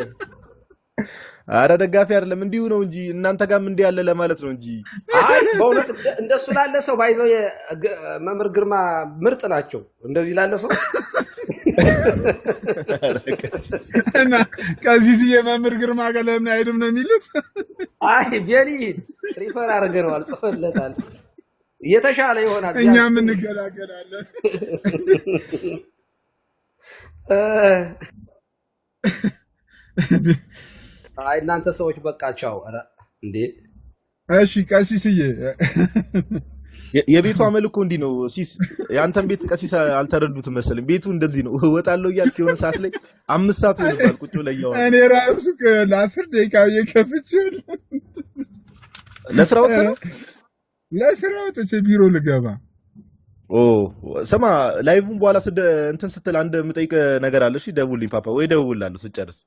አረ ደጋፊ አይደለም እንዲሁ ነው እንጂ እናንተ ጋርም እንዲህ ያለ ለማለት ነው እንጂ። አይ በእውነት እንደሱ ላለ ሰው ባይዘው መምህር ግርማ ምርጥ ናቸው። እንደዚህ ላለ ሰው እና ቀሲስ የመምህር ግርማ ጋር ለምን አይሄድም ነው የሚሉት? አይ ቤሊ ሪፈር አድርገነዋል፣ ጽፈለታል። የተሻለ ይሆናል። እኛም እንገላገላለን። አይ እናንተ ሰዎች በቃቸው። ኧረ እንዴ! እሺ ቀሲስዬ የቤቱ አመልኮ እንዲህ ነው። ሲስ ያንተን ቤት ቀሲስ አልተረዱትም መሰለኝ። ቤቱ እንደዚህ ነው። እወጣለሁ እያልክ የሆነ ሰዓት ላይ 5 ሰዓት ይሆናል ቁጭ ብለህ እያወራህ። እኔ ራሱ ለ10 ደቂቃ እየከፍቼ ለስራ ወጥተህ ነው? ለስራ ወጥቼ ቢሮ ልገባ። ኦ ስማ፣ ላይቭን በኋላ እንትን ስትል አንድ የምጠይቅህ ነገር አለ። እሺ ደውልልኝ ፓፓ፣ ወይ ደውልልሃለሁ ስጨርስ።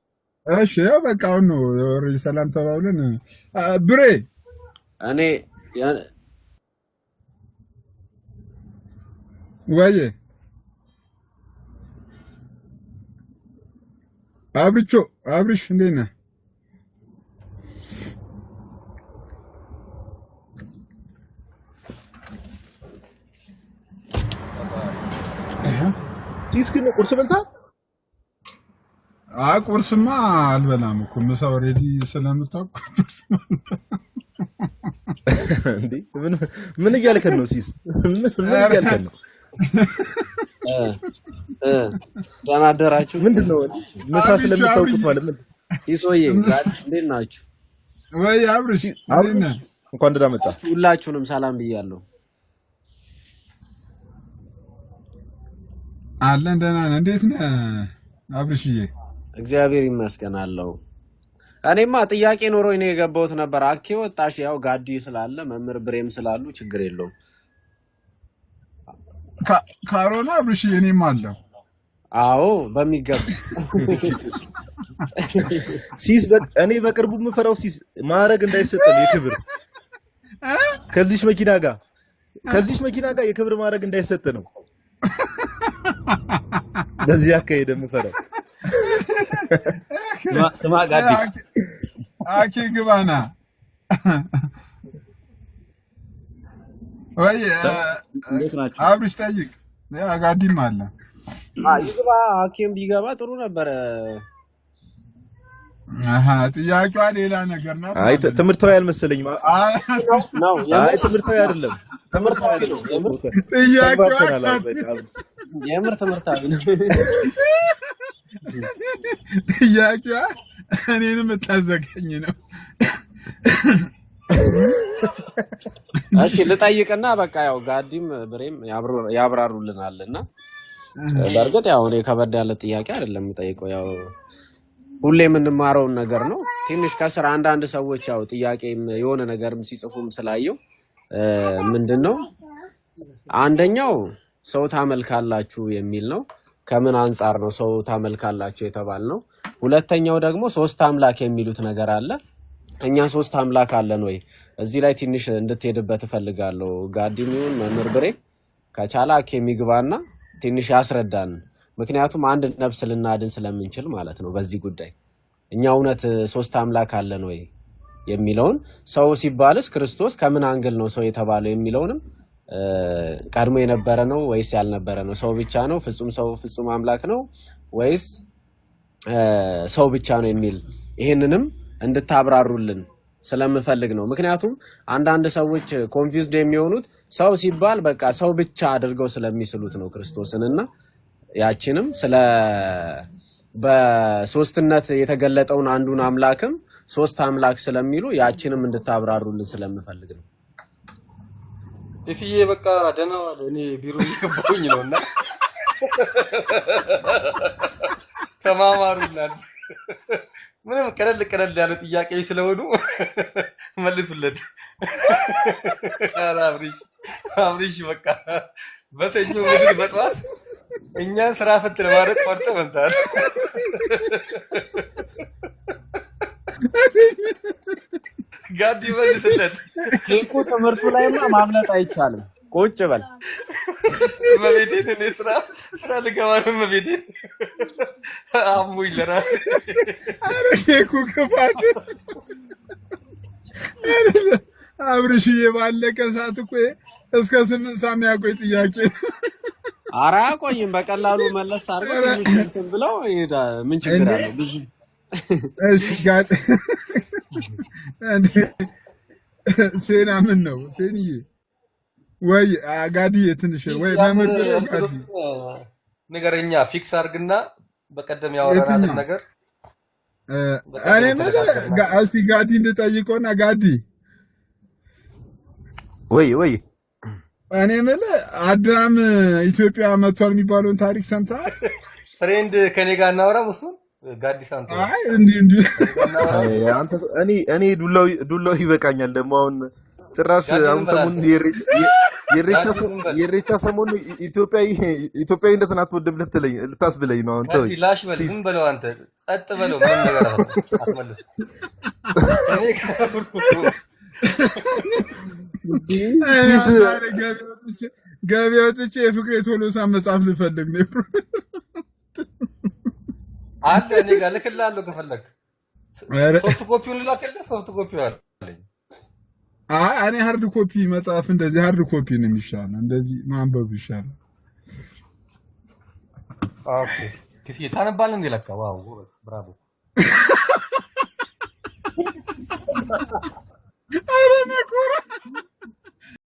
እሺ ያው በቃ አሁን ነው ኦሬዲ ሰላም ተባብለን። ብሬ እኔ ወይ አብርሽ እንዴት ነህ? ሲስ ግን ቁርስ በልተሃል? ቁርስማ አልበላም እኮ ምሳ ኦሬዲ ስለምታውቅ ቁርስ እንዴ ምን እያልከን ነው ሲስ? ምን እያልከን ነው? ተናደራችሁ? ምንድነው ምሳ ስለምታውቁት ማለት ምን? ይሶዬ እንዴት ናችሁ? ወይ አብርሽ እንኳን ደህና መጣ። ሁላችሁንም ሰላም ብያለሁ። አለን ደህና ነን። እንዴት ነህ አብርሽዬ? እግዚአብሔር ይመስገን አለው። እኔማ ጥያቄ ኖሮኝ ነው የገባሁት ነበር። አኬ ወጣሽ፣ ያው ጋዲ ስላለ መምህር ብሬም ስላሉ ችግር የለውም። ካሮና አብርሽዬ እኔም አለው። አዎ በሚገባ ሲስ እኔ በቅርቡ የምፈራው ሲስ ማዕረግ እንዳይሰጠን የክብር ከዚህ መኪና ጋር የክብር ማዕረግ እንዳይሰጥ ነው። በዚህ አካሄድ የምፈራው ስማ ጋዲ አኬ ግባና ወይ አብርሽ ጠይቅ። ያ ጋዲም አለ። ይግባ። አኬም ቢገባ ጥሩ ነበረ። ጥያቄዋ ሌላ ነገር ናት። አይ ትምህርታዊ አልመሰለኝም። አይ ትምህርታዊ አይደለም። ጥያቄዋ የምር ትምህርታዊ ነው። ጥያቄዋ እኔንም እታዘገኝ ነው። እሺ ልጠይቅና በቃ ያው ጋዲም ብሬም ያብራሩልናልና በእርግጥ ያው እኔ ከበድ ያለ ጥያቄ አይደለም የምጠይቀው። ያው ሁሌ የምንማረውን ነገር ነው። ትንሽ ከስራ አንዳንድ ሰዎች ያው ጥያቄም የሆነ ነገርም ሲጽፉም ስላየው ምንድነው አንደኛው ሰው ታመልካላችሁ የሚል ነው። ከምን አንፃር ነው ሰው ታመልካላችሁ የተባልነው? ሁለተኛው ደግሞ ሶስት አምላክ የሚሉት ነገር አለ። እኛ ሶስት አምላክ አለን ወይ? እዚህ ላይ ትንሽ እንድትሄድበት እፈልጋለሁ። ጋዲሚውን መምህር ብሬ ከቻላ ከሚግባና ትንሽ ያስረዳን። ምክንያቱም አንድ ነፍስ ልናድን ስለምንችል ማለት ነው። በዚህ ጉዳይ እኛ እውነት ሶስት አምላክ አለን ወይ የሚለውን ሰው ሲባልስ ክርስቶስ ከምን አንግል ነው ሰው የተባለው የሚለውንም ቀድሞ የነበረ ነው ወይስ ያልነበረ ነው? ሰው ብቻ ነው ፍጹም ሰው ፍጹም አምላክ ነው ወይስ ሰው ብቻ ነው የሚል ይሄንንም እንድታብራሩልን ስለምፈልግ ነው። ምክንያቱም አንዳንድ ሰዎች ኮንፊውዝድ የሚሆኑት ሰው ሲባል በቃ ሰው ብቻ አድርገው ስለሚስሉት ነው ክርስቶስንና ያቺንም ስለ በሶስትነት የተገለጠውን አንዱን አምላክም ሶስት አምላክ ስለሚሉ ያቺንም እንድታብራሩልን ስለምፈልግ ነው። እሺዬ በቃ ደህና ዋል። እኔ ቢሮ እየገባሁኝ ነውና ተማማሩናል። ምንም ቀለል ያለ ጥያቄ ስለሆኑ መልሱለት። አብሪሽ በቃ በሰኞ ምድር በጠዋት እኛን ስራ ፈት ለማድረግ ቆርጦ መምጣት ጋዲ መልስለት። ኬኩ ትምህርቱ ላይማ ማምለጥ አይቻልም። ቁጭ በል መቤቴን እኔ ስራ ልገባ ነው። መቤቴን አሙኝ ለራሴ። ኧረ ኬኩ ክፋት አብርሽዬ ባለቀ ሰዓት እኮ እስከ 8 ሰዓት የሚያቆይ ጥያቄ። ኧረ አያቆይም። በቀላሉ መለስ አድርገው እንትን ብለው ይሄዳል። ምን ችግር አለው? ብዙ እሺ ሴና ምን ነው ሴንዬ? ወይ ጋዲዬ ትንሽ ወይ መምህር ጋዲ ነገረኛ ፊክስ አድርግና በቀደም ያወራናትን ነገር እኔ ማለት እስቲ ጋዲ እንድጠይቀውና ጋዲ ወይ እኔ ማለት አዳም ኢትዮጵያ መጥቷል የሚባለውን ታሪክ ሰምተሃል? ፍሬንድ ከኔ ጋር እናወራም እሱ ጋዲ ሳንቶ አይ እንዲህ አንተ እኔ ዱላው ይበቃኛል። ደግሞ አሁን ጭራሽ አሁን ሰሞኑን የኢሬቻ ሰሞኑን ኢትዮጵያዊነትን አትወድም ልታስብለኝ ነው። አሁን ተወኝ። ላሽ በል ዝም በለው አንተ ጸጥ በለው። ምንም ነገር አትመልስ። እኔ ገበያ ወጥቼ የፍቅሬ ቶሎሳ መጽሐፍ ልፈልግ ነው አለ እኔ ጋር ልክልሃለሁ ከፈለግ ሶፍት ኮፒውን ልላክልህ። ሶፍት ኮፒው አለኝ። እኔ ሃርድ ኮፒ መጽሐፍ እንደዚህ ሃርድ ኮፒ ነው የሚሻለው፣ እንደዚህ ማንበብ ይሻላል። ኦኬ ከዚህ ታነባለህ እንዴ? ለካ ዋው ጎበዝ ብራቮ። አረ ነኮራ